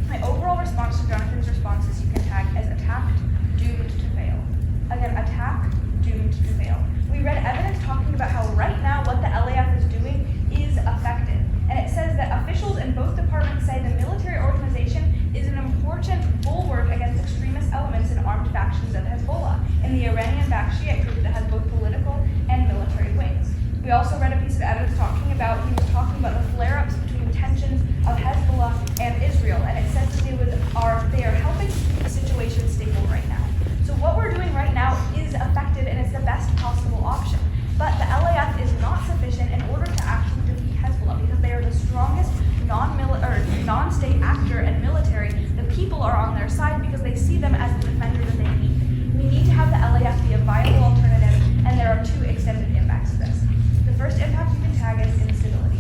My overall response to Jonathan's responses you can tag as attacked, doomed to fail. Again, attack, doomed to fail. We read evidence talking about how right now what the LAF is doing is effective. And it says that officials in both departments say the military organization is an important bulwark against extremist elements and armed factions of Hezbollah in the Iranian-backed Shia group that has both political and military wings. We also read a piece of evidence talking about the flare-ups between tensions of Hezbollah and Israel, and it says that they are helping to keep the situation stable right now. So what we're doing right now is effective and it's the best possible option. But the LAF is not sufficient in order to actually defeat Hezbollah because they are the strongest non-state actor and military. The people are on their side because they see them as the defender that they need. We need to have the LAF be a viable alternative, and there are 2 extended impacts to this. The first impact you can tag is instability.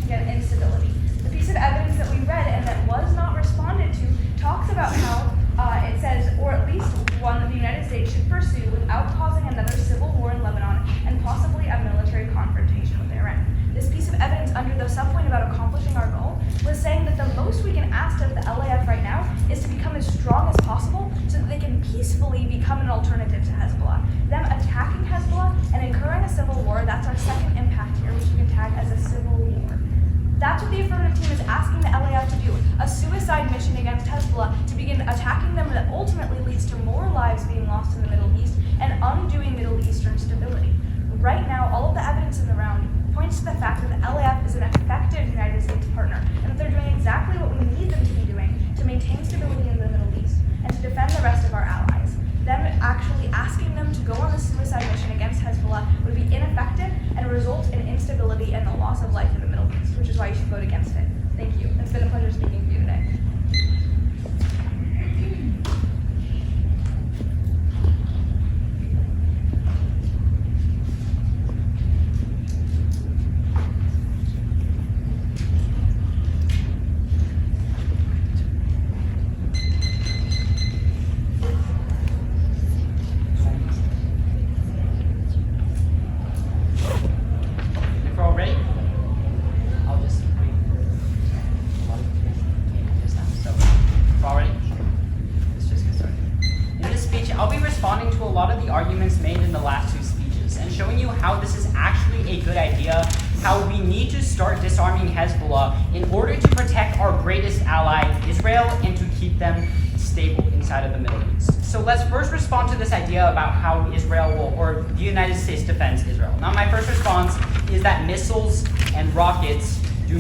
Again, instability. The piece of evidence that we read and that was not responded to talks about how it says, or at least one that the United States should pursue without causing another civil war in Lebanon and possibly a military confrontation with Iran. This piece of evidence under the subpoint about accomplishing our goal was saying that the most we can ask of the LAF right now is to become as strong as possible so that they can peacefully become an alternative to Hezbollah. Them attacking Hezbollah and incurring a civil war, that's our second impact here, which you can tag as a civil war. That's what the affirmative team is asking the LAF to do, a suicide mission against Hezbollah to begin attacking them that ultimately leads to more lives being lost in the Middle East and undoing Middle Eastern stability. Right now, all of the evidence in the round points to the fact that the LAF is an effective United States partner and that they're doing exactly what we need them to be doing to maintain stability in the Middle East and to defend the rest of our allies. Them actually asking them to go on a suicide mission against Hezbollah would be ineffective and result in instability and the loss of life in the Middle East, which is why you should vote against it. Thank you. It's been a pleasure speaking to you today. If we're all ready, I'll just wait for just now. So, if we're all ready, let's just get started. In this speech, I'll be responding to a lot of the arguments made in the last 2 speeches and showing you how this is actually a good idea, how we need to start disarming Hezbollah in order to protect our greatest ally, Israel, and to keep them stable inside of the Middle East. So let's first respond to this idea about how Israel will, or the United States defends Israel. Now, my first response is that missiles and rockets the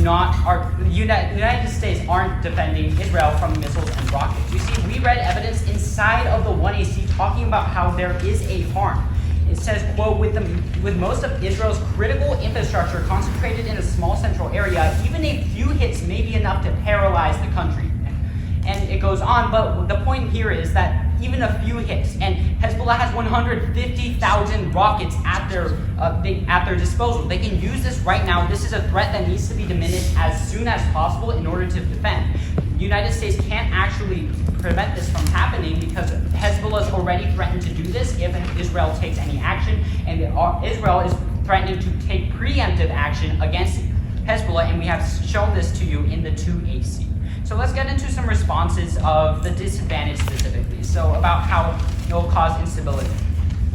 United States aren't defending Israel from missiles and rockets. You see, we read evidence inside of the 1AC talking about how there is a harm. It says, quote, with most of Israel's critical infrastructure concentrated in a small central area, even a few hits may be enough to paralyze the country. And it goes on, but the point here is that even a few hits, and Hezbollah has 150,000 rockets at their disposal. They can use this right now. This is a threat that needs to be diminished as soon as possible in order to defend. The United States can't actually prevent this from happening because Hezbollah has already threatened to do this if Israel takes any action, and Israel is threatening to take preemptive action against Hezbollah, and we have shown this to you in the 2AC. So let's get into some responses of the disadvantage specifically. So about how it will cause instability.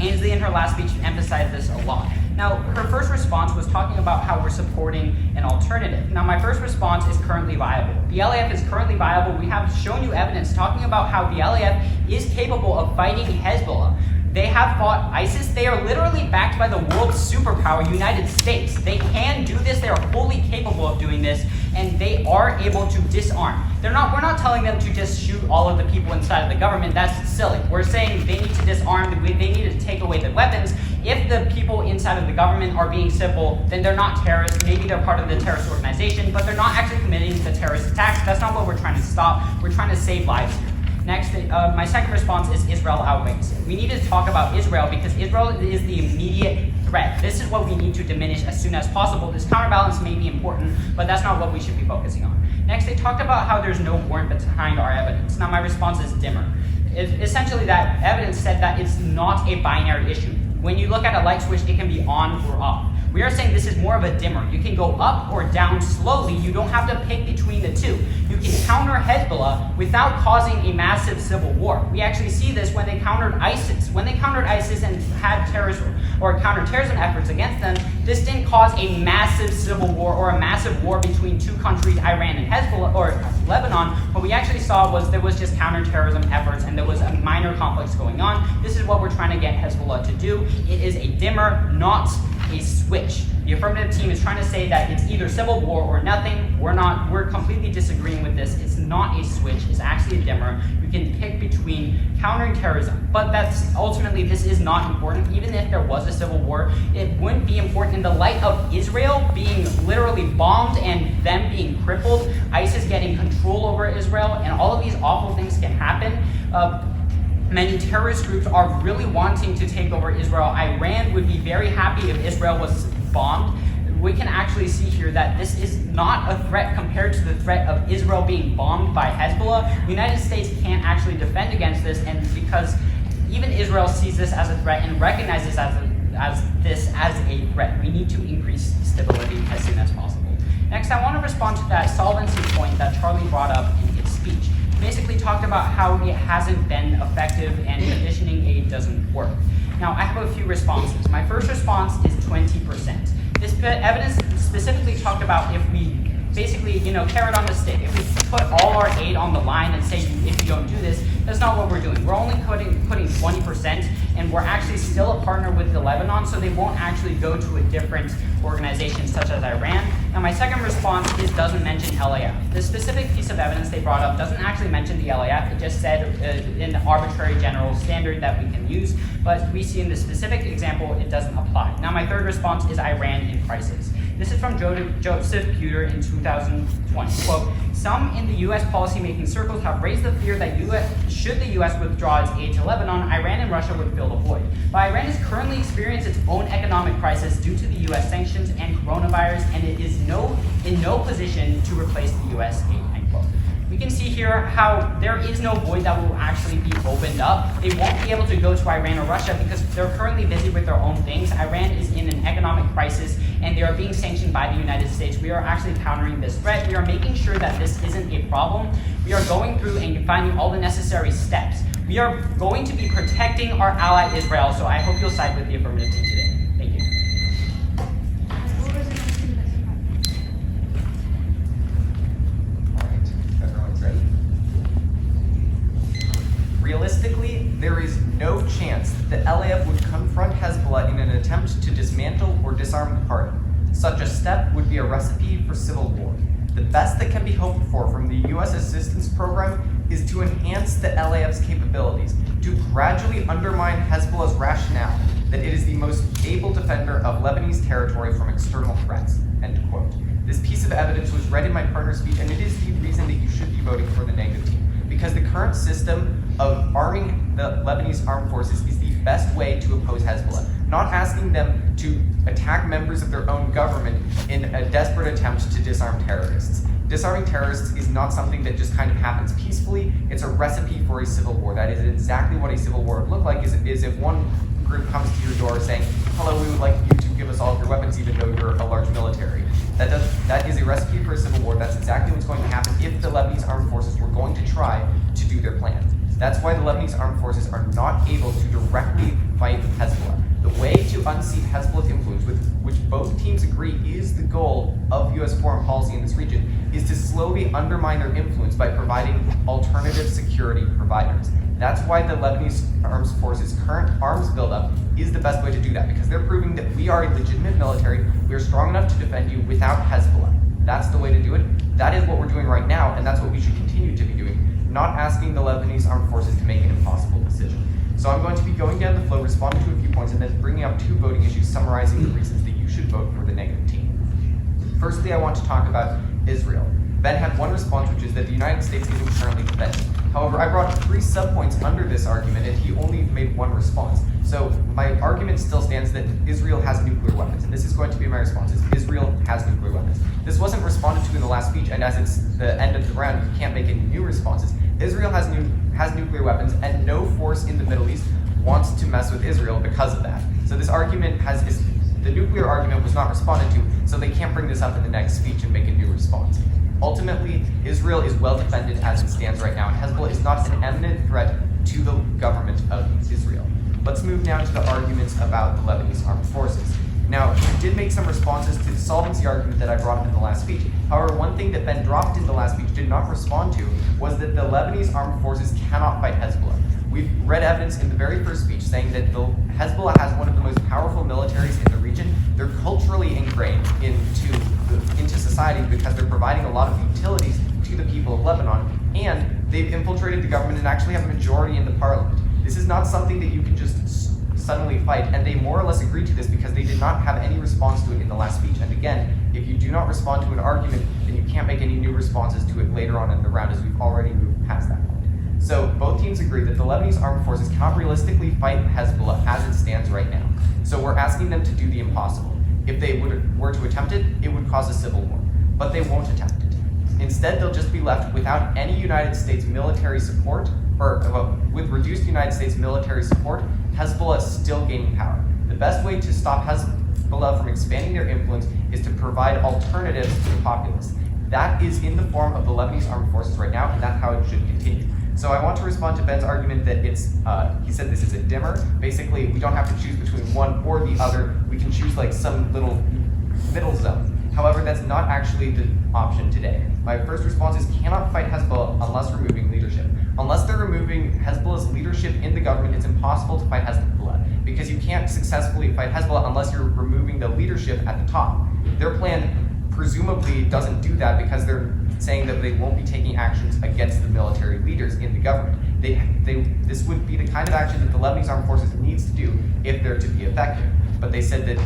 Ainsley in her last speech emphasized this a lot. Now, her first response was talking about how we're supporting an alternative. Now, my first response is currently viable. The LAF is currently viable. We have shown you evidence talking about how the LAF is capable of fighting Hezbollah. They have fought ISIS. They are literally backed by the world's superpower, United States. They can do this. They are fully capable of doing this, and they are able to disarm. We're not telling them to just shoot all of the people inside of the government. That's silly. We're saying they need to disarm. They need to take away the weapons. If the people inside of the government are being civil, then they're not terrorists. Maybe they're part of the terrorist organization, but they're not actually committing the terrorist attacks. That's not what we're trying to stop. We're trying to save lives here. Next, my second response is Israel outweighs. We need to talk about Israel because Israel is the immediate threat. This is what we need to diminish as soon as possible. This counterbalance may be important, but that's not what we should be focusing on. Next, they talked about how there's no warrant behind our evidence. Now, my response is dimmer. Essentially, that evidence said that it's not a binary issue. when you look at a light switch, it can be on or off. We are saying this is more of a dimmer. You can go up or down slowly. You don't have to pick between the two. You can counter Hezbollah without causing a massive civil war. We actually see this when they countered ISIS. When they countered ISIS and had terrorist or counterterrorism efforts against them, this didn't cause a massive civil war or a massive war between two countries, Iran and Hezbollah or Lebanon. What we actually saw was there was just counterterrorism efforts and there was a minor conflicts going on. This is what we're trying to get Hezbollah to do. It is a dimmer, not a switch. The affirmative team is trying to say that it's either civil war or nothing. We're completely disagreeing with this. It's not a switch, it's actually a dimmer. You can pick between countering terrorism, but that's ultimately, this is not important. Even if there was a civil war, it wouldn't be important in the light of Israel being literally bombed and them being crippled, ISIS getting control over Israel, and all of these awful things can happen. Many terrorist groups are really wanting to take over Israel. Iran would be very happy if Israel was bombed. We can actually see here that this is not a threat compared to the threat of Israel being bombed by Hezbollah. The United States can't actually defend against this, and because even Israel sees this as a threat and recognizes this as a threat, we need to increase stability as soon as possible. Next, I want to respond to that solvency point that Charlie brought up in his speech. Basically talked about how it hasn't been effective and conditioning aid doesn't work. Now, I have a few responses. My first response is 20%. This evidence specifically talked about if we basically, carrot on the stick. If we put all our aid on the line and say, if you don't do this, that's not what we're doing. We're only putting 20%, and we're actually still a partner with the Lebanon, so they won't actually go to a different organization such as Iran. Now, my second response is doesn't mention LAF. The specific piece of evidence they brought up doesn't actually mention the LAF. It just said an arbitrary general standard that we can use, but we see in the specific example, it doesn't apply. Now, my third response is Iran in crisis. This is from Joseph Pewter in 2020. Quote, some in the U.S. policymaking circles have raised the fear that should the U.S. withdraw its aid to Lebanon, Iran and Russia would fill the void. But Iran is currently experiencing its own economic crisis due to the U.S. sanctions and coronavirus, and it is in no position to replace the U.S. aid, end quote. We can see here how there is no void that will actually be opened up. They won't be able to go to Iran or Russia because they're currently busy with their own things. Iran is in an economic crisis and they are being sanctioned by the United States. We are actually countering this threat. We are making sure that this isn't a problem. We are going through and finding all the necessary steps. We are going to be protecting our ally Israel, so I hope you'll side with the affirmative team today. Thank you. Realistically, there is no chance that the LAF would confront Hezbollah in an attempt to dismantle or disarm the party. Such a step would be a recipe for civil war. The best that can be hoped for from the U.S. assistance program is to enhance the LAF's capabilities, to gradually undermine Hezbollah's rationale that it is the most able defender of Lebanese territory from external threats, end quote. This piece of evidence was read in my partner's speech, and it is the reason that you should be voting for the negative team. Because the current system of arming the Lebanese armed forces is the best way to oppose Hezbollah, not asking them to attack members of their own government in a desperate attempt to disarm terrorists. Disarming terrorists is not something that just kind of happens peacefully. It's a recipe for a civil war. That is exactly what a civil war would look like, is if one group comes to your door saying, hello, we would like you to give us all of your weapons even though you're a large military. That is a recipe for a civil war. That's exactly what's going to happen if the Lebanese armed forces were going to try to do their plan. That's why the Lebanese armed forces are not able to directly fight Hezbollah. The way to unseat Hezbollah's influence, with which both teams agree is the goal of U.S. foreign policy in this region, is to slowly undermine their influence by providing alternative security providers. That's why the Lebanese armed forces' current arms buildup is the best way to do that, because they're proving that we are a legitimate military, we are strong enough to defend you without Hezbollah. That's the way to do it. That is what we're doing right now, and that's what we should continue to be doing, not asking the Lebanese armed forces to make an impossible decision. So I'm going to be going down the flow, responding to a few points, and then bringing up two voting issues, summarizing the reasons that you should vote for the negative team. Firstly, I want to talk about Israel. Ben had one response, which is that the United States isn't currently defending. However, I brought 3 subpoints under this argument, and he only made one response. So my argument still stands that Israel has nuclear weapons, and this is going to be my response, is Israel has nuclear weapons. This wasn't responded to in the last speech, and as it's the end of the round, you can't make any new responses. Israel has nuclear weapons, and no force in the Middle East wants to mess with Israel because of that. So this argument the nuclear argument was not responded to, so they can't bring this up in the next speech and make a new response. Ultimately, Israel is well defended as it stands right now, and Hezbollah is not an imminent threat to the government of Israel. Let's move now to the arguments about the Lebanese armed forces. Now, you did make some responses to the solvency argument that I brought up in the last speech. However, one thing that Ben dropped in the last speech, did not respond to, was that the Lebanese armed forces cannot fight Hezbollah. We've read evidence in the very first speech saying that Hezbollah has one of the most powerful militaries in the region. They're culturally ingrained into society because they're providing a lot of utilities to the people of Lebanon, and they've infiltrated the government and actually have a majority in the parliament. This is not something that you can just suddenly fight, and they more or less agreed to this because they did not have any response to it in the last speech. And again, if you do not respond to an argument, then you can't make any new responses to it later on in the round, as we've already moved past that point. So both teams agree that the Lebanese armed forces cannot realistically fight Hezbollah as it stands right now. So we're asking them to do the impossible. If they were to attempt it, it would cause a civil war. But they won't attempt it. Instead, they'll just be left without any United States military support, or with reduced United States military support. Hezbollah is still gaining power. The best way to stop Hezbollah from expanding their influence is to provide alternatives to the populace. That is in the form of the Lebanese armed forces right now, and that's how it should continue. So I want to respond to Ben's argument that he said this is a dimmer. Basically, we don't have to choose between one or the other. We can choose like some little middle zone. However, that's not actually the option today. My first response is cannot fight Hezbollah unless removing leadership. Unless they're removing Hezbollah's leadership in the government, it's impossible to fight Hezbollah, because you can't successfully fight Hezbollah unless you're removing the leadership at the top. Their plan presumably doesn't do that because they're saying that they won't be taking actions against the military leaders in the government. This would be the kind of action that the Lebanese armed forces needs to do if they're to be effective. But they said that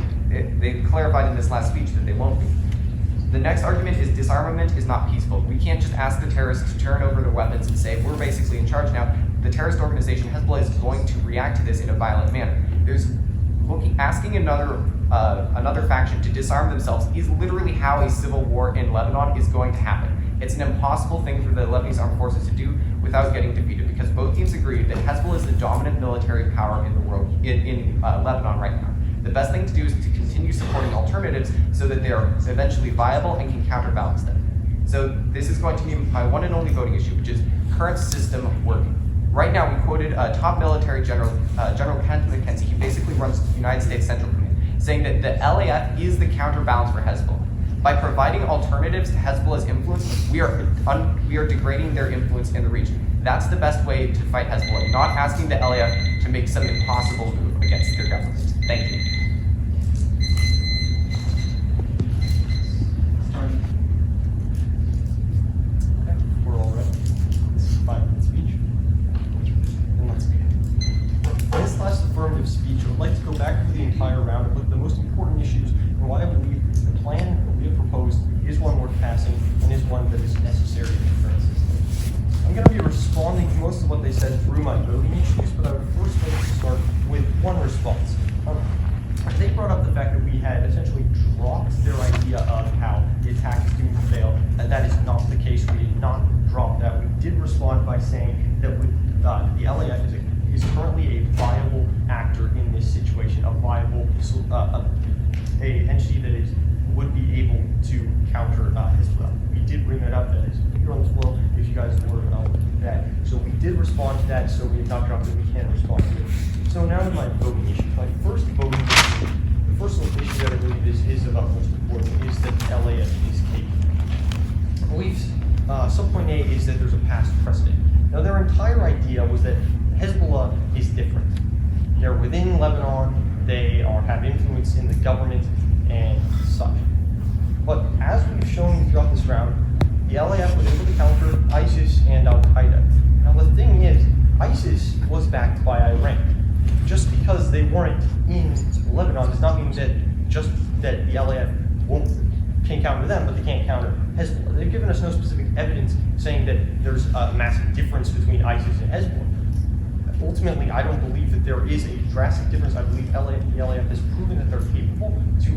they clarified in this last speech that they won't be. The next argument is disarmament is not peaceful. We can't just ask the terrorists to turn over their weapons and say, we're basically in charge now. The terrorist organization Hezbollah is going to react to this in a violent manner. Asking another faction to disarm themselves is literally how a civil war in Lebanon is going to happen. It's an impossible thing for the Lebanese armed forces to do without getting defeated, because both teams agree that Hezbollah is the dominant military power in the world, in Lebanon right now. The best thing to do is to continue supporting alternatives so that they are eventually viable and can counterbalance them. So this is going to be my one and only voting issue, which is current system working. Right now, we quoted top military general, General Kent McKenzie. He basically runs the United States Central Command, saying that the LAF is the counterbalance for Hezbollah. By providing alternatives to Hezbollah's influence, we are degrading their influence in the region. That's the best way to fight Hezbollah, not asking the LAF to make some impossible move against their government. Thank you. Okay, we're all ready. This is a 5-minute speech. And let's begin. In this last affirmative speech, I would like to go back through the entire round and look at the most important issues and why I believe the plan that we have proposed is one worth passing and is one that is necessary in the current system. I'm going to be responding to most of what they said through my voting issues, but I would first like to start with one response. They brought up the fact that we had essentially dropped their idea of how the attack is doomed to fail, and that is not the case. We did not drop that. We did respond by saying that the LAF is currently a viable actor in this situation, a viable a entity that would be able to counter Hezbollah. We did bring that up. That is here on the floor. If you guys were that, so we did respond to that. So we have not dropped it. We can respond to it. So now to my voting issue. My first voting issue, the first issue that I believe is about most important, is that the LAF is capable. I believe subpoint A is that there's a past precedent. Now their entire idea was that Hezbollah is different. They're within Lebanon. They have influence in the government and such. But as we've shown throughout this round, the LAF was able to counter ISIS and Al-Qaeda. Now the thing is, ISIS was backed by Iran. Just because they weren't in Lebanon does not mean that the LAF can counter them, but they can't counter Hezbollah. They've given us no specific evidence saying that there's a massive difference between ISIS and Hezbollah. Ultimately, I don't believe that there is a drastic difference. I believe the LAF has proven that they're capable to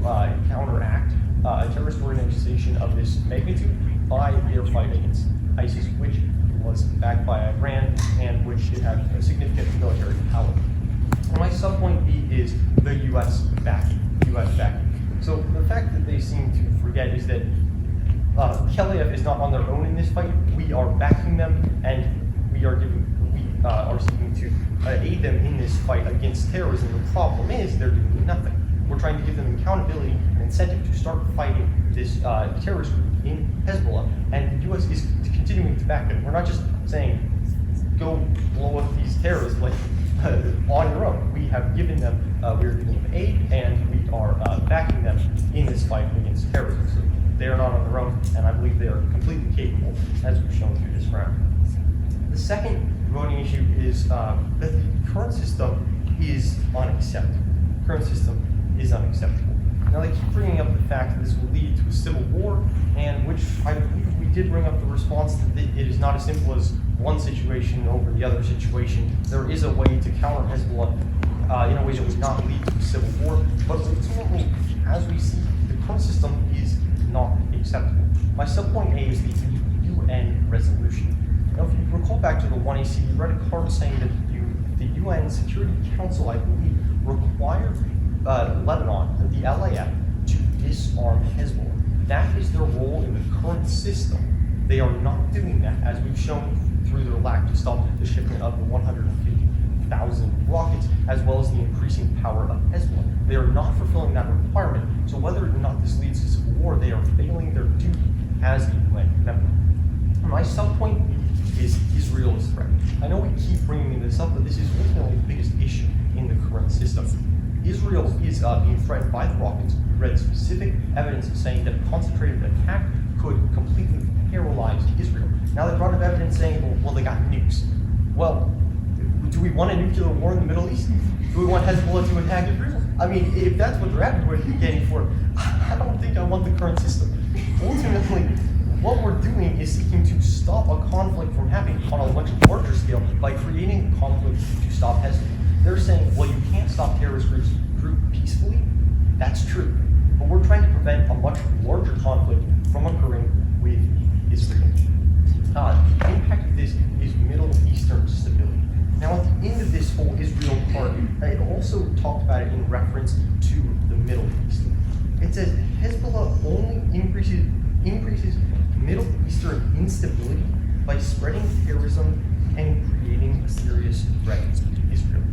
counteract a terrorist organization of this magnitude by their fight against ISIS, which was backed by Iran and which did have a significant military power. And my subpoint B is the U.S. backing. So the fact that they seem to forget is that the LAF is not on their own in this fight. We are backing them, and we are seeking to aid them in this fight against terrorism. The problem is they're doing nothing. We're trying to give them accountability and incentive to start fighting this terrorist group in Hezbollah, and the U.S. is continuing to back them. We're not just saying, go blow up these terrorists like on your own. We have given them, we're giving them aid, and we are backing them in this fight against terrorism. So they are not on their own, and I believe they are completely capable, as we've shown through this round. The second voting issue is that the current system is unacceptable. Now they keep bringing up the fact that this will lead to a civil war, and which I believe we did bring up the response that it is not as simple as one situation over the other situation. There is a way to counter Hezbollah in a way that would not lead to a civil war, but ultimately, as we see, the current system is not acceptable. My subpoint A is the UN resolution. Now, if you recall back to the 1AC, we read a card saying that the UN Security Council, I believe, required Lebanon, the LAF, to disarm Hezbollah. That is their role in the current system. They are not doing that, as we've shown through their lack to stop the shipment of the 150,000 rockets, as well as the increasing power of Hezbollah. They are not fulfilling that requirement. So whether or not this leads to civil war, they are failing their duty as a UN member. My subpoint is Israel is threatened. I know we keep bringing this up, but this is ultimately the biggest issue in the current system. Israel is being threatened by the rockets. We read specific evidence saying that a concentrated attack could completely paralyze Israel. Now they brought up evidence saying, well, they got nukes. Well, do we want a nuclear war in the Middle East? Do we want Hezbollah to attack Israel? I mean, if that's what they're advocating for, I don't think I want the current system. Ultimately, what we're doing is seeking to stop a conflict from happening on a much larger scale by creating a conflict to stop Hezbollah. They're saying, well, you can't stop terrorist groups peacefully. That's true. But we're trying to prevent a much larger conflict from occurring with Israel. The impact of this is Middle Eastern stability. Now, at the end of this whole Israel part, it also talked about it in reference to the Middle East. It says Hezbollah only increases Middle Eastern instability by spreading terrorism and creating a serious threat to Israel.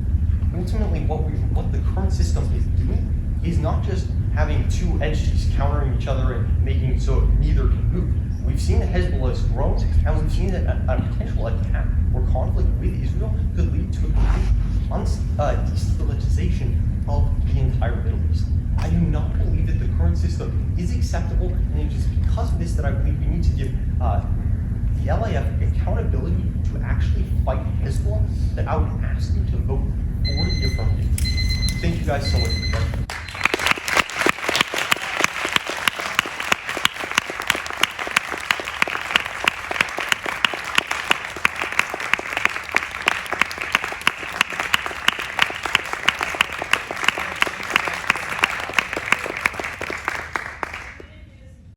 Ultimately, what the current system is doing is not just having two entities countering each other and making it so neither can move. We've seen that Hezbollah has grown, and we've seen that a potential attack or conflict with Israel could lead to a complete destabilization of the entire Middle East. I do not believe that the current system is acceptable, and it is because of this that I believe we need to give the LAF accountability to actually fight Hezbollah, that I would ask you to vote for the affirmative. Thank you guys so much for that.